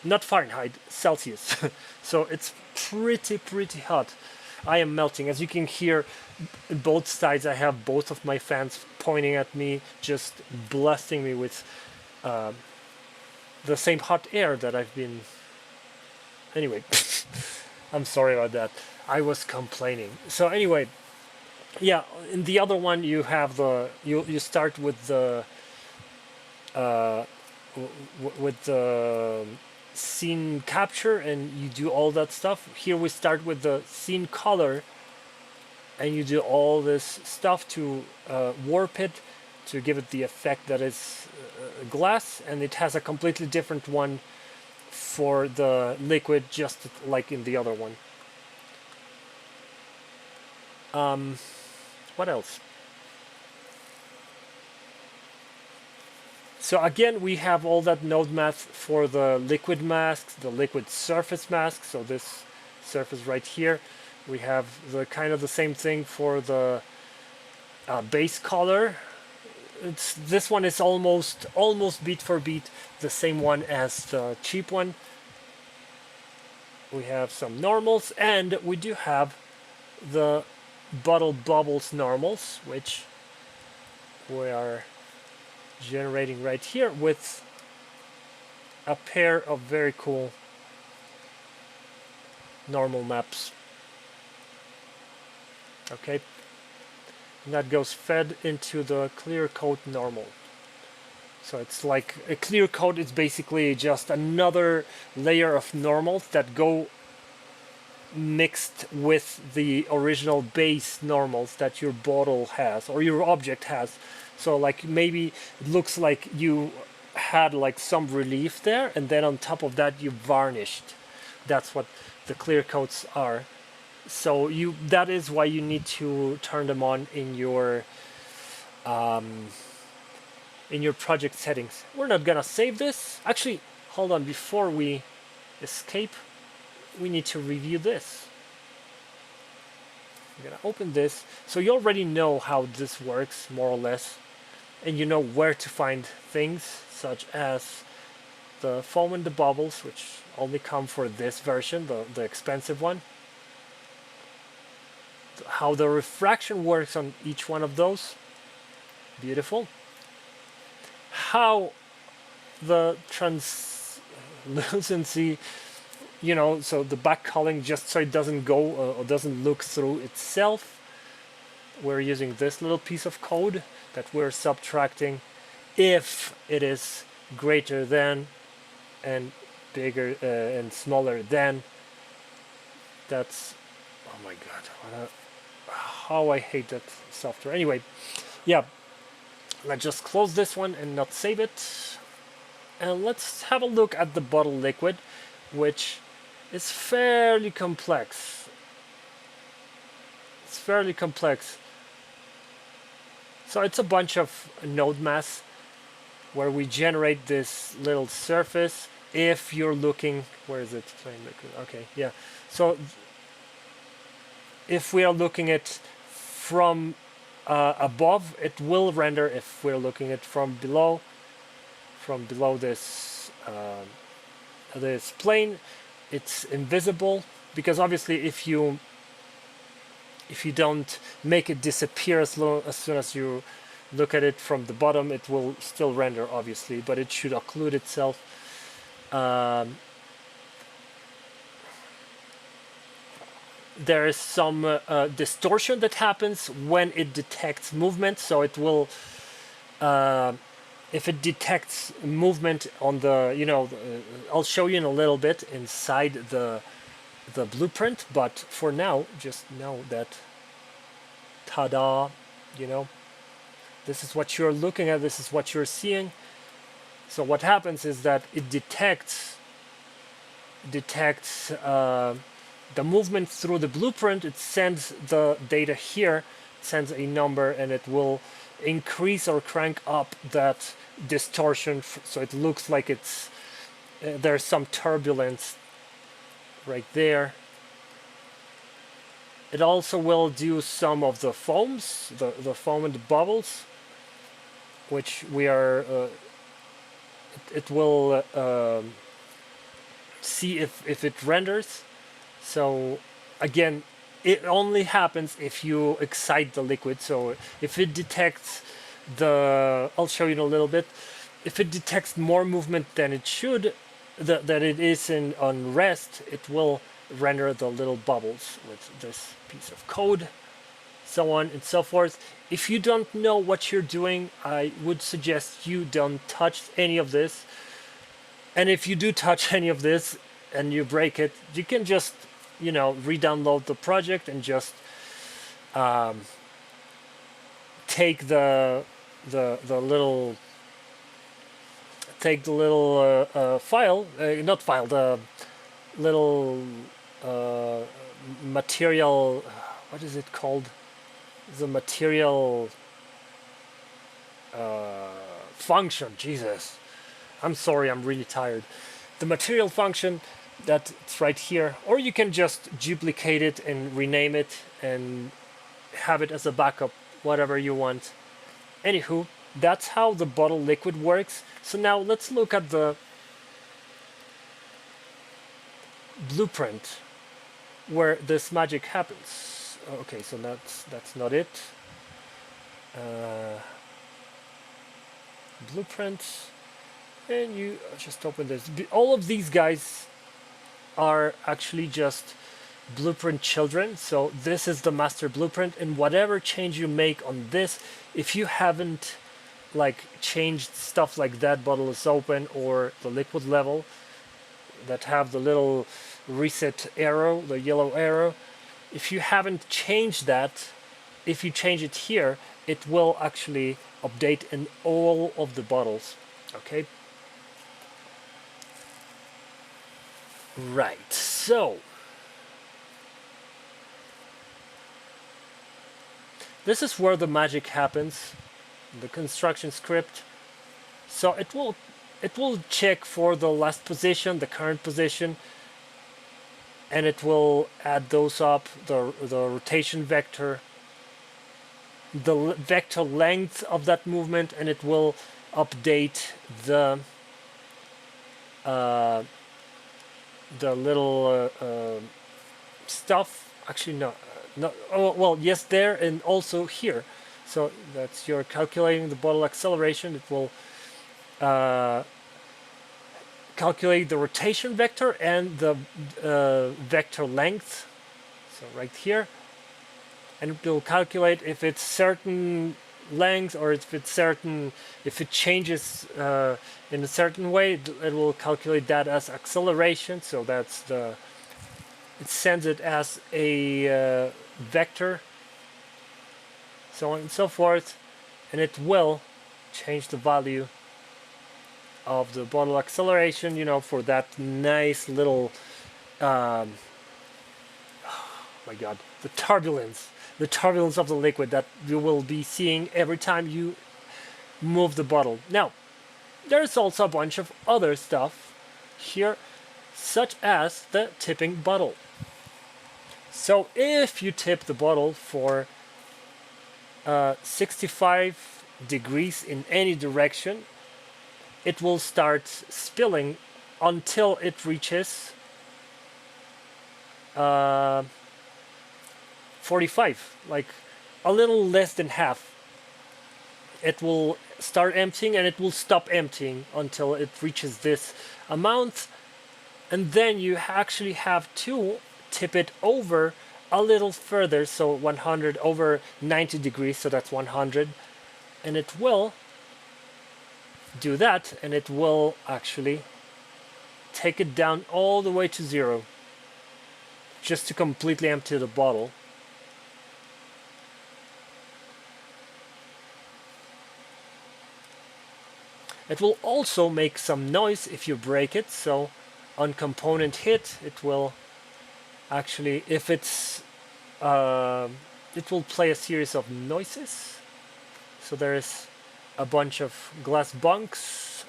Not Fahrenheit, Celsius. So it's pretty hot. I am melting. As you can hear, both sides I have both of my fans pointing at me, just blasting me with the same hot air that I've been. Anyway, I'm sorry about that. I was complaining. So anyway, yeah, in the other one you have the you start with the with the scene capture and you do all that stuff. Here we start with the scene color and you do all this stuff to warp it, to give it the effect that is glass, and it has a completely different one for the liquid, just like in the other one. What else? So again, we have all that node math for the liquid masks, the liquid surface mask. So this surface right here, we have the kind of the same thing for the base color. This one is almost beat for beat the same one as the cheap one. We have some normals, and we do have the bottle bubbles normals, which we are generating right here with a pair of very cool normal maps. Okay, and that goes fed into the clear coat normal. So it's like a clear coat is basically just another layer of normals that go mixed with the original base normals that your bottle has or your object has. So like maybe it looks like you had like some relief there, and then on top of that you varnished. That's what the clear coats are. So that is why you need to turn them on in your project settings. We're not gonna save this. Actually, hold on, before we escape, we need to review this. I'm gonna open this. So you already know how this works, more or less, and you know where to find things, such as the foam and the bubbles, which only come for this version, the expensive one. How the refraction works on each one of those. Beautiful. How the translucency, so the back culling, just so it doesn't go or doesn't look through itself. We're using this little piece of code that we're subtracting if it is greater than and bigger and smaller than. That's, oh my god, how I hate that software. Anyway, yeah, let's just close this one and not save it. And let's have a look at the bottle liquid, which is fairly complex. It's fairly complex. So it's a bunch of node mass where we generate this little surface. If you're looking, where is it? Okay, yeah. So if we are looking at from above, it will render. If we're looking at from below this this plane, it's invisible, because obviously if you don't make it disappear as soon as you look at it from the bottom, it will still render, obviously, but it should occlude itself. There is some distortion that happens when it detects movement, so it will if it detects movement on the, I'll show you in a little bit inside the blueprint, but for now, just know that, ta-da, this is what you're looking at, this is what you're seeing. So what happens is that it detects the movement through the blueprint. It sends the data here, sends a number, and it will increase or crank up that distortion so it looks like it's there's some turbulence right there. It also will do some of the foams, the foam and the bubbles, which we are it will see if it renders. So again, it only happens if you excite the liquid. So if it detects I'll show you in a little bit, if it detects more movement than it should, that it is on rest, it will render the little bubbles with this piece of code, so on and so forth. If you don't know what you're doing, I would suggest you don't touch any of this. And if you do touch any of this and you break it, you can just, re-download the project and just take the little file, not file, the little material, what is it called? The material function. Jesus, I'm sorry, I'm really tired. The material function that's right here, or you can just duplicate it and rename it and have it as a backup, whatever you want. Anywho, that's how the bottle liquid works. So now let's look at the blueprint where this magic happens. Okay, so that's not it. Blueprint, and you just open this. All of these guys are actually just blueprint children. So this is the master blueprint, and whatever change you make on this, if you haven't changed stuff like that bottle is open or the liquid level that have the little reset arrow, the yellow arrow, if you haven't changed that, if you change it here, it will actually update in all of the bottles. Okay, right, so this is where the magic happens, the construction script. So it will check for the last position, the current position, and it will add those up, the rotation vector, the vector length of that movement, and it will update the little stuff. Actually, no, oh well, yes, there and also here. So that's you're calculating the bottle acceleration. It will calculate the rotation vector and the vector length. So right here, and it will calculate if it's certain length or if it changes in a certain way. It will calculate that as acceleration. So that's it sends it as a vector, so on and so forth, and it will change the value of the bottle acceleration, for that nice little oh my god, the turbulence of the liquid that you will be seeing every time you move the bottle. Now, there's also a bunch of other stuff here, such as the tipping bottle. So if you tip the bottle for 65 degrees in any direction, it will start spilling until it reaches 45, like a little less than half. It will start emptying and it will stop emptying until it reaches this amount, and then you actually have to tip it over a little further, so 100 over 90 degrees, so that's 100, and it will do that, and it will actually take it down all the way to 0 just to completely empty the bottle. It will also make some noise if you break it. So on component hit, it will actually, if it's, it will play a series of noises. So there's a bunch of glass bunks.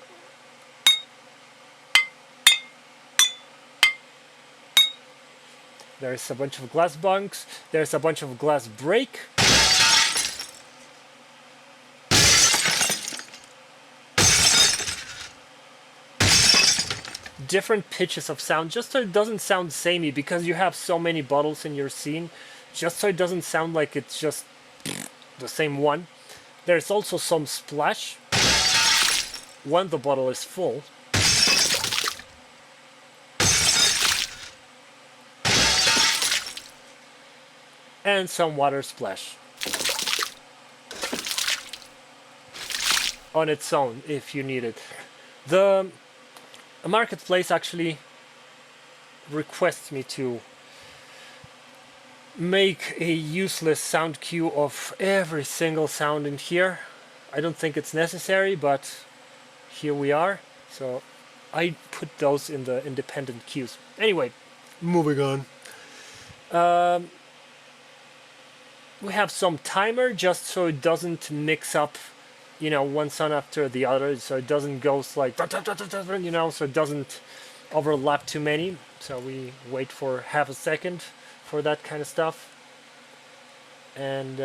There's a bunch of glass bunks. There's a bunch of glass break. Different pitches of sound, just so it doesn't sound samey, because you have so many bottles in your scene, just so it doesn't sound like it's just the same one. There's also some splash when the bottle is full. And some water splash on its own if you need it. The marketplace actually requests me to make a useless sound cue of every single sound in here. I don't think it's necessary, but here we are. So I put those in the independent cues. Anyway, moving on. We have some timer just so it doesn't mix up, you know, one sound after the other, so it doesn't go like, you know, so it doesn't overlap too many. So we wait for half a second for that kind of stuff. And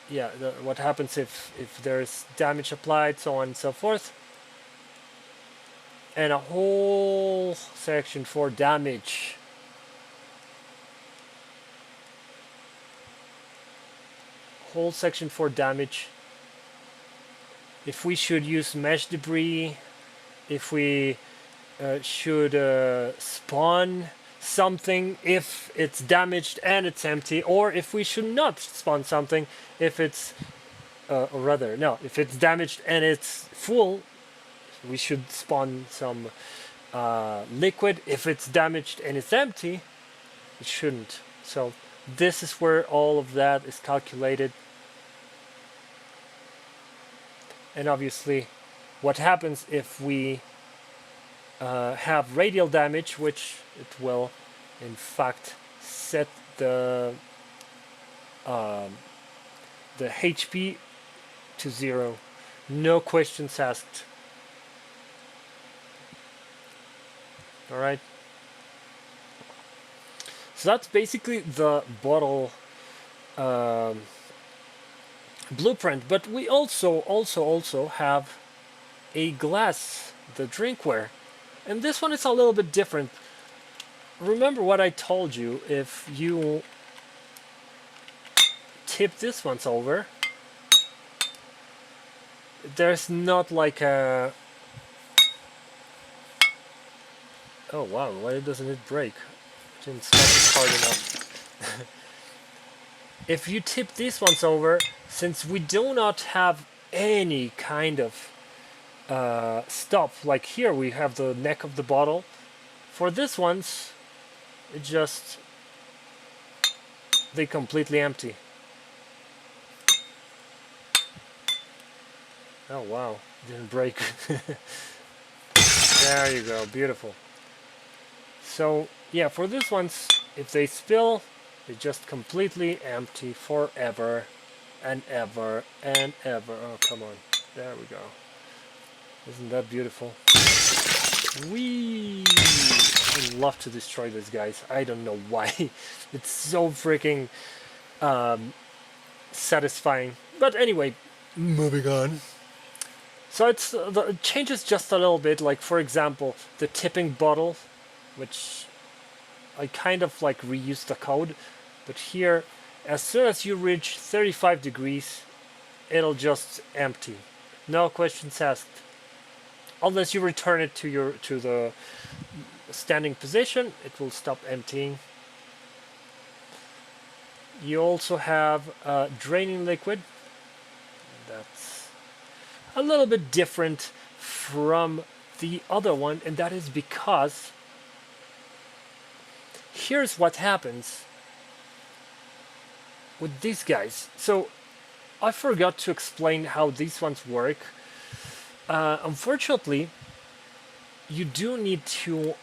yeah, what happens if there's damage applied, so on and so forth. And a whole section for damage. Whole section for damage. If we should use mesh debris, if we should spawn something if it's damaged and it's empty, or if we should not spawn something if it's, or rather, no, if it's damaged and it's full, we should spawn some liquid. If it's damaged and it's empty, it shouldn't. So this is where all of that is calculated. And obviously, what happens if we have radial damage, which it will in fact set the HP to 0, no questions asked. All right. So that's basically the bottle blueprint, but we also have a glass, the drinkware, and this one is a little bit different. Remember what I told you, if you tip this one's over, there's not like a, oh wow, why doesn't it break? I didn't smash it hard enough. If you tip these ones over, since we do not have any kind of stop, like here we have the neck of the bottle, for this ones, it just, they completely empty. Oh wow, didn't break. There you go, beautiful. So yeah, for these ones, if they spill, they just completely empty forever and ever and ever. Oh, come on. There we go. Isn't that beautiful? Whee! I love to destroy these guys. I don't know why. It's so freaking satisfying. But anyway, moving on. So it changes just a little bit. Like, for example, the tipping bottle, which I kind of like reused the code. But here, as soon as you reach 35 degrees, it'll just empty. No questions asked. Unless you return it to the standing position, it will stop emptying. You also have draining liquid. That's a little bit different from the other one, and that is because here's what happens with these guys. So I forgot to explain how these ones work. Unfortunately, you do need to,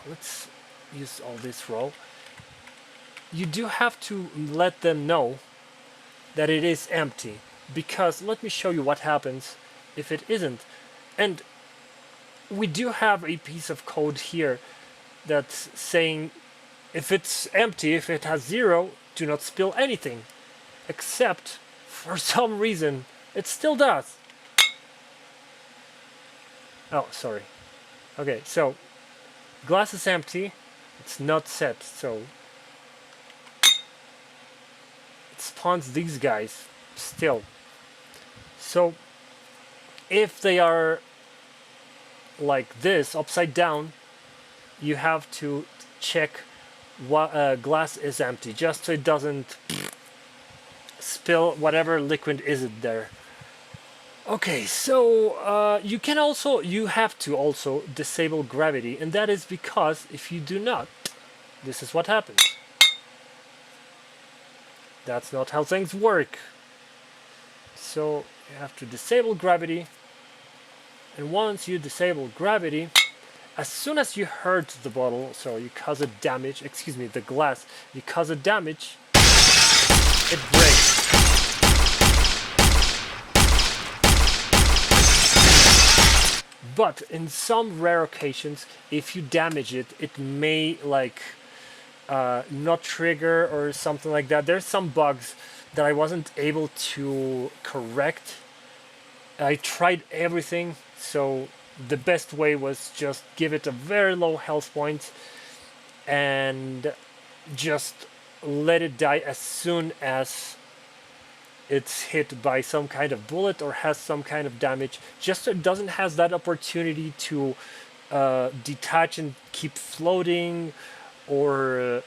let's use all this row. You do have to let them know that it is empty, because let me show you what happens if it isn't. And we do have a piece of code here that's saying if it's empty, if it has 0, do not spill anything. Except, for some reason, it still does. Oh, sorry. Okay, so glass is empty, it's not set, so it spawns these guys still. So if they are like this, upside down, you have to check what glass is empty, just so it doesn't spill whatever liquid is it there. Okay, so you have to also disable gravity, and that is because if you do not, this is what happens. That's not how things work. So you have to disable gravity, and once you disable gravity, as soon as you hurt the bottle, so you cause a damage, excuse me, the glass, you cause a damage, it breaks. But in some rare occasions, if you damage it, it may like not trigger or something like that. There's some bugs that I wasn't able to correct. I tried everything, so the best way was just give it a very low health point and just let it die as soon as it's hit by some kind of bullet or has some kind of damage, just so it doesn't have that opportunity to detach and keep floating, or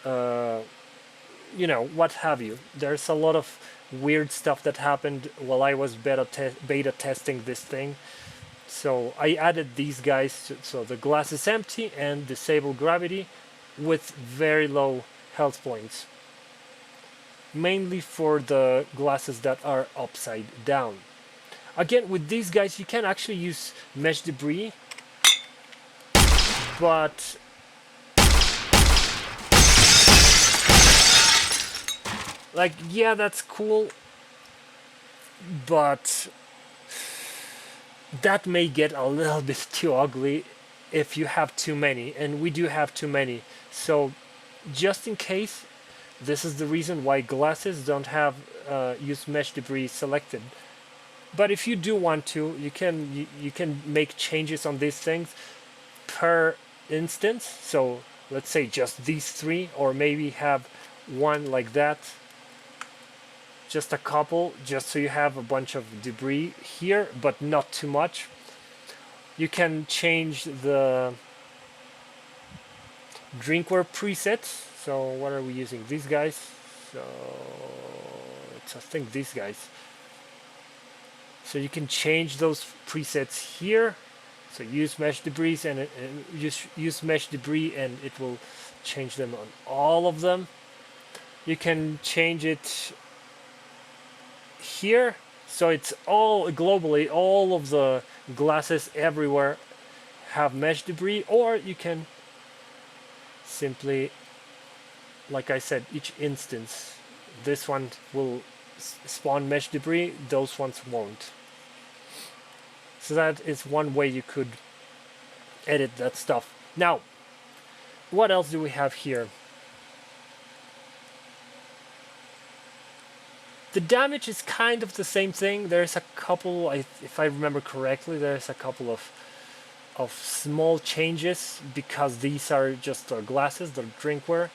you know, what have you. There's a lot of weird stuff that happened while I was beta testing this thing. So I added these guys, so the glass is empty and disable gravity with very low health points. Mainly for the glasses that are upside down. Again, with these guys you can actually use mesh debris, but like, yeah, that's cool, but that may get a little bit too ugly if you have too many, and we do have too many. So just in case, this is the reason why glasses don't have use mesh debris selected. But if you do want to, you can make changes on these things per instance. So let's say just these 3, or maybe have one like that, just a couple, just so you have a bunch of debris here, but not too much. You can change the drinkware presets. So what are we using? These guys. So it's, I think, these guys. So you can change those presets here. So use mesh debris and use mesh debris, and it will change them on all of them. You can change it here, so it's all globally, all of the glasses everywhere have mesh debris, or you can simply, like I said, each instance, this one will spawn mesh debris, those ones won't. So that is one way you could edit that stuff. Now, what else do we have here? The damage is kind of the same thing. There's a couple, if I remember correctly, there's a couple of small changes, because these are just glasses, they're drinkware.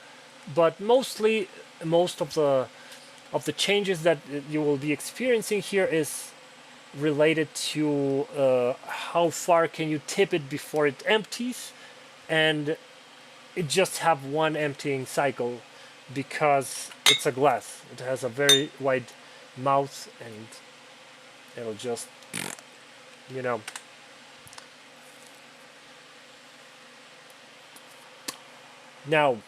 But mostly, most of the changes that you will be experiencing here is related to how far can you tip it before it empties, and it just have one emptying cycle because it's a glass. It has a very wide mouth, and it'll just, you know. Now,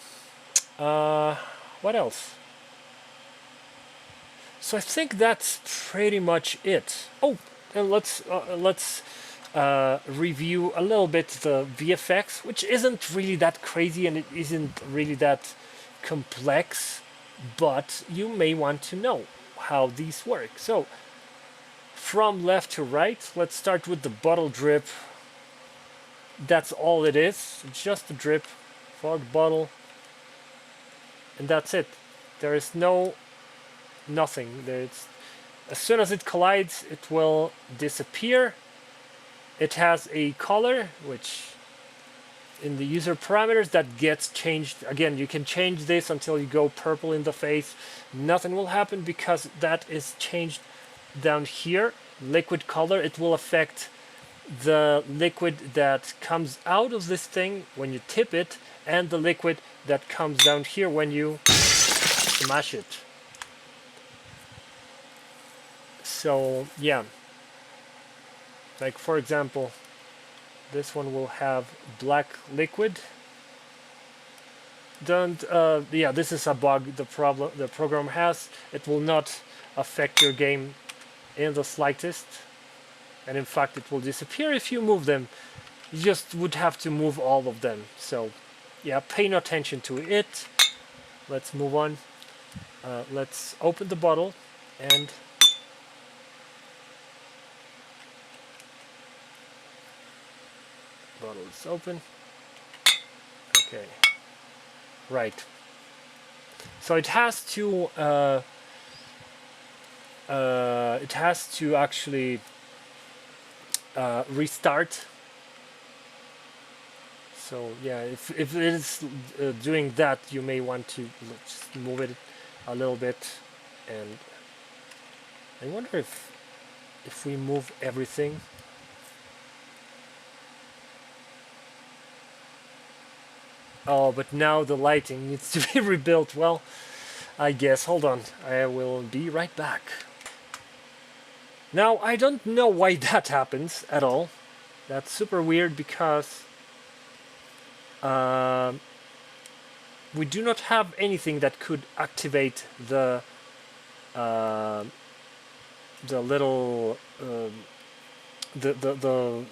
what else? So I think that's pretty much it. Oh, And let's review a little bit the VFX, which isn't really that crazy and it isn't really that complex, but you may want to know how these work. So from left to right, let's start with the bottle drip. That's all it is, just a drip, fog bottle, and that's it. There is nothing. As soon as it collides, it will disappear. It has a color, which in the user parameters that gets changed. Again, you can change this until you go purple in the face. Nothing will happen because that is changed down here. Liquid color, it will affect the liquid that comes out of this thing when you tip it, and the liquid that comes down here when you smash it. So yeah, like for example, this one will have black liquid. Yeah, this is a bug the program has. It will not affect your game in the slightest, and in fact it will disappear if you move them. You just would have to move all of them. So yeah, pay no attention to it. Let's move on. Let's open the bottle, and bottle is open. Okay, right. So it has to actually restart. So yeah, if it is doing that, you may want to just move it a little bit. And I wonder if we move everything. Oh, but now the lighting needs to be rebuilt. Well, I guess. Hold on. I will be right back. Now, I don't know why that happens at all. That's super weird because we do not have anything that could activate the little the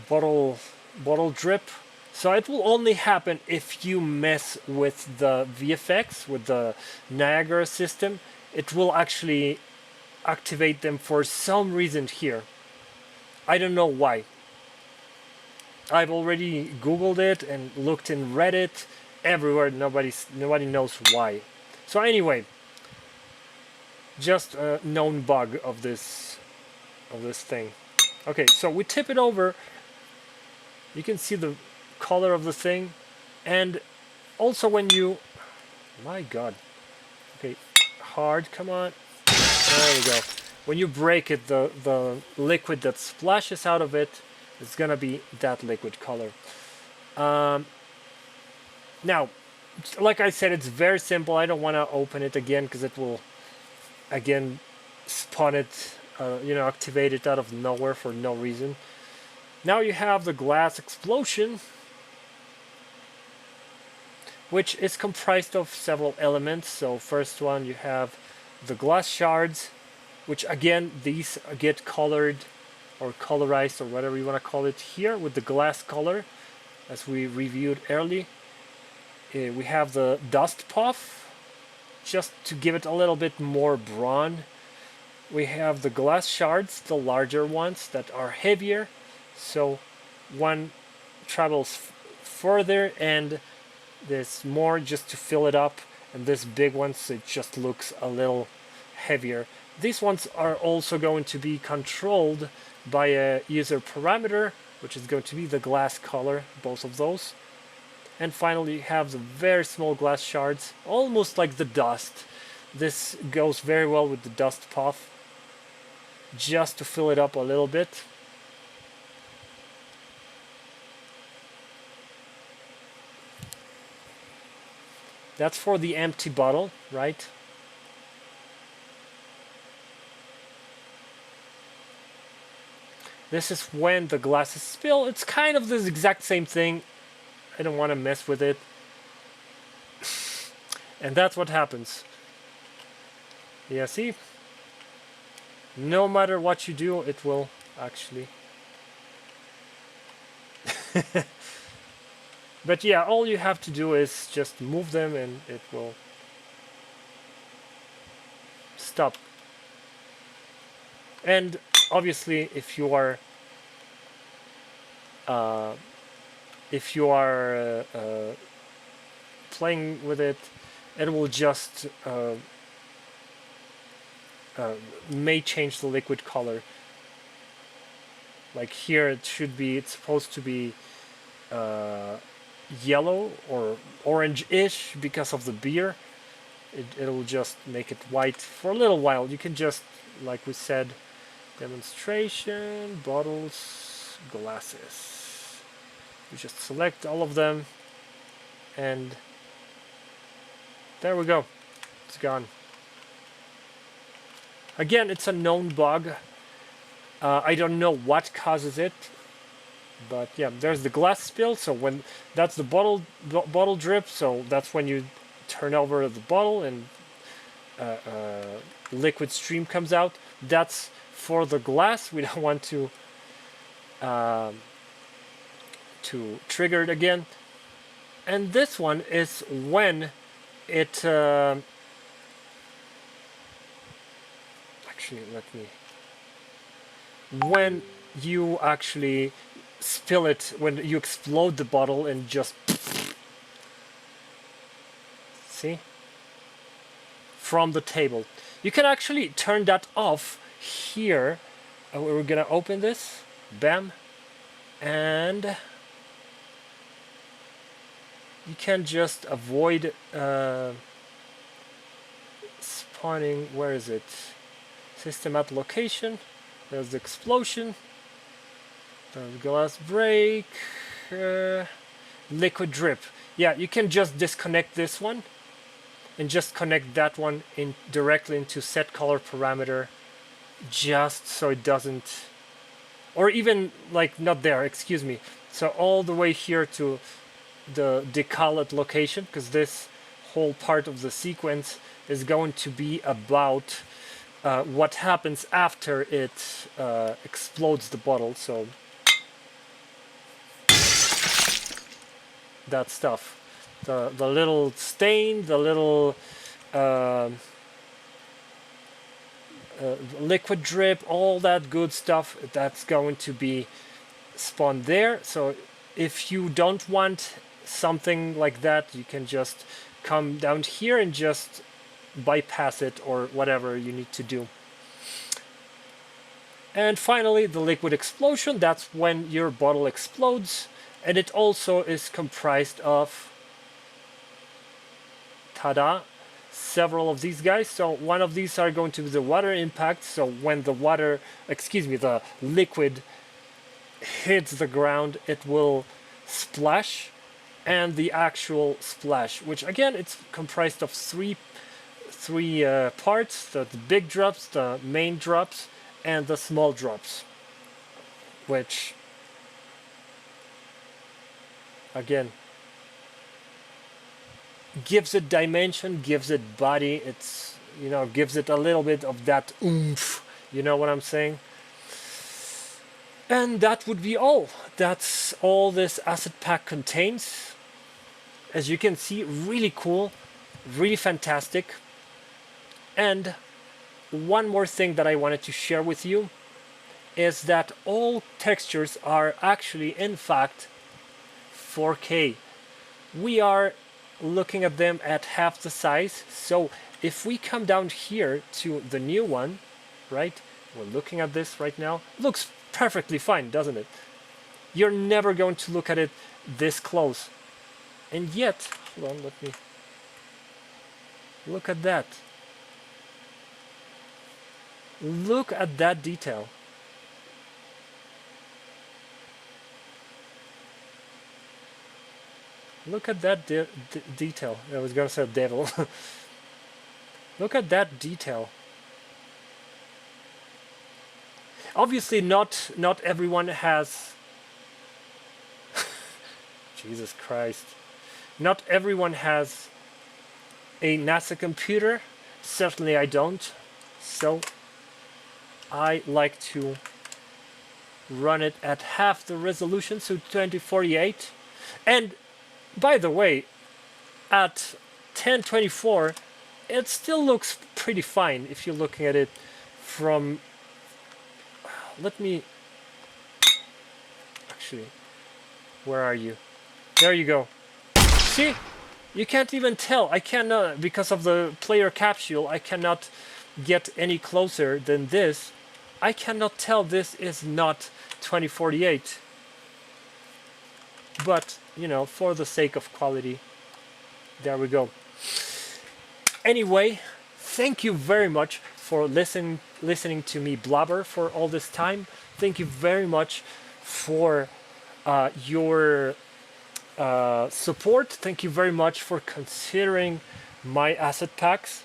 bottle drip. So it will only happen if you mess with the VFX, with the Niagara system. It will actually activate them for some reason here. I don't know why. I've already Googled it and looked in Reddit, everywhere. Nobody knows why. So anyway, just a known bug of this thing. Okay, so we tip it over. You can see the color of the thing, and also when you, my god, okay, hard, come on, there we go. When you break it, the liquid that splashes out of it is gonna be that liquid color. Now, like I said, it's very simple. I don't want to open it again because it will again spawn it, activate it out of nowhere for no reason. Now you have the glass explosion, which is comprised of several elements. So first one, you have the glass shards, which again, these get colored or colorized or whatever you want to call it here with the glass color, as we reviewed early. We have the dust puff, just to give it a little bit more brawn. We have the glass shards, the larger ones that are heavier, so one travels further, and there's more just to fill it up, and this big one, so it just looks a little heavier. These ones are also going to be controlled by a user parameter, which is going to be the glass color, both of those. And finally you have the very small glass shards, almost like the dust. This goes very well with the dust puff, just to fill it up a little bit. That's for the empty bottle, right? This is when the glasses spill. It's kind of this exact same thing. I don't want to mess with it. And that's what happens. Yeah, see? No matter what you do, it will actually. But yeah, all you have to do is just move them and it will stop. And obviously, if you are playing with it, it will just may change the liquid color. Like here, it's supposed to be yellow or orange-ish because of the beer. It'll just make it white for a little while. You can just, like we said, demonstration, bottles, glasses. You just select all of them, and there we go. It's gone. Again, it's a known bug. I don't know what causes it, but yeah, there's the glass spill. So when that's the bottle drip, so that's when you turn over the bottle and liquid stream comes out. That's for the glass. We don't want to trigger it again. And this one is when it actually, when you actually spill it, when you explode the bottle and just see from the table. You can actually turn that off here. We're gonna open this, bam, and you can just avoid spawning. Where is it? System at location. There's the explosion. There's glass break. Liquid drip. Yeah, you can just disconnect this one and just connect that one in directly into set color parameter, just so it doesn't, or even like not there, excuse me. So all the way here to the decal at location, because this whole part of the sequence is going to be about what happens after it explodes the bottle. So that stuff, the little stain, the little liquid drip, all that good stuff, that's going to be spawned there. So if you don't want something like that, you can just come down here and just bypass it or whatever you need to do. And finally, the liquid explosion, that's when your bottle explodes, and it also is comprised of, tada, several of these guys. So one of these are going to be the water impact. So when the the liquid hits the ground, it will splash, and the actual splash, which again, it's comprised of three parts: the big drops, the main drops, and the small drops, which again gives it dimension, gives it body. It's, you know, gives it a little bit of that oomph, you know what I'm saying? And that would be all. That's all this asset pack contains. As you can see, really cool, really fantastic. And one more thing that I wanted to share with you is that all textures are actually, in fact, 4K. We are looking at them at half the size. So if we come down here to the new one, right? We're looking at this right now. Looks perfectly fine, doesn't it? You're never going to look at it this close. And yet, hold on, let me look at that. Look at that detail. Look at that detail. I was gonna say devil. Look at that detail. Obviously, not everyone has. Jesus Christ! Not everyone has a NASA computer. Certainly, I don't. So I like to run it at half the resolution, so 2048. And by the way, at 1024, it still looks pretty fine if you're looking at it from... Let me... Actually, where are you? There you go. See? You can't even tell. I cannot, because of the player capsule, I cannot get any closer than this. I cannot tell this is not 2048. But, you know, for the sake of quality, there we go. Anyway, thank you very much for listening to me blabber for all this time. Thank you very much for your support. Thank you very much for considering my asset packs.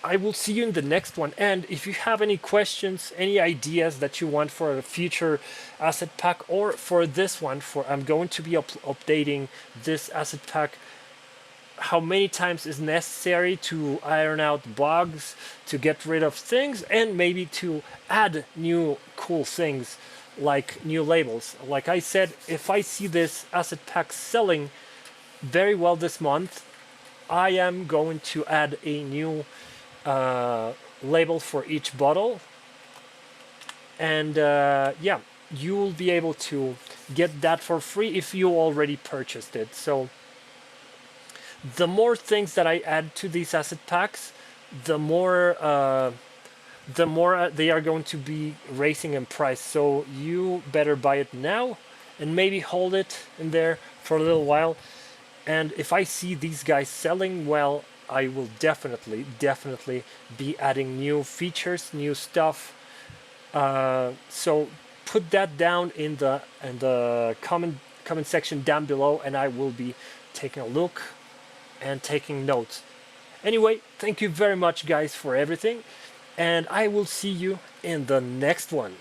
I will see you in the next one. And if you have any questions, any ideas that you want for a future asset pack, or for this one, I'm going to be updating this asset pack how many times is necessary to iron out bugs, to get rid of things, and maybe to add new cool things like new labels. Like I said, if I see this asset pack selling very well this month, I am going to add a new label for each bottle, and yeah, you will be able to get that for free if you already purchased it. So the more things that I add to these asset packs, the more they are going to be raising in price. So you better buy it now and maybe hold it in there for a little while. And if I see these guys selling well, I will definitely be adding new features, new stuff. So put that down in the comment section down below, and I will be taking a look and taking notes. Anyway, thank you very much, guys, for everything, and I will see you in the next one.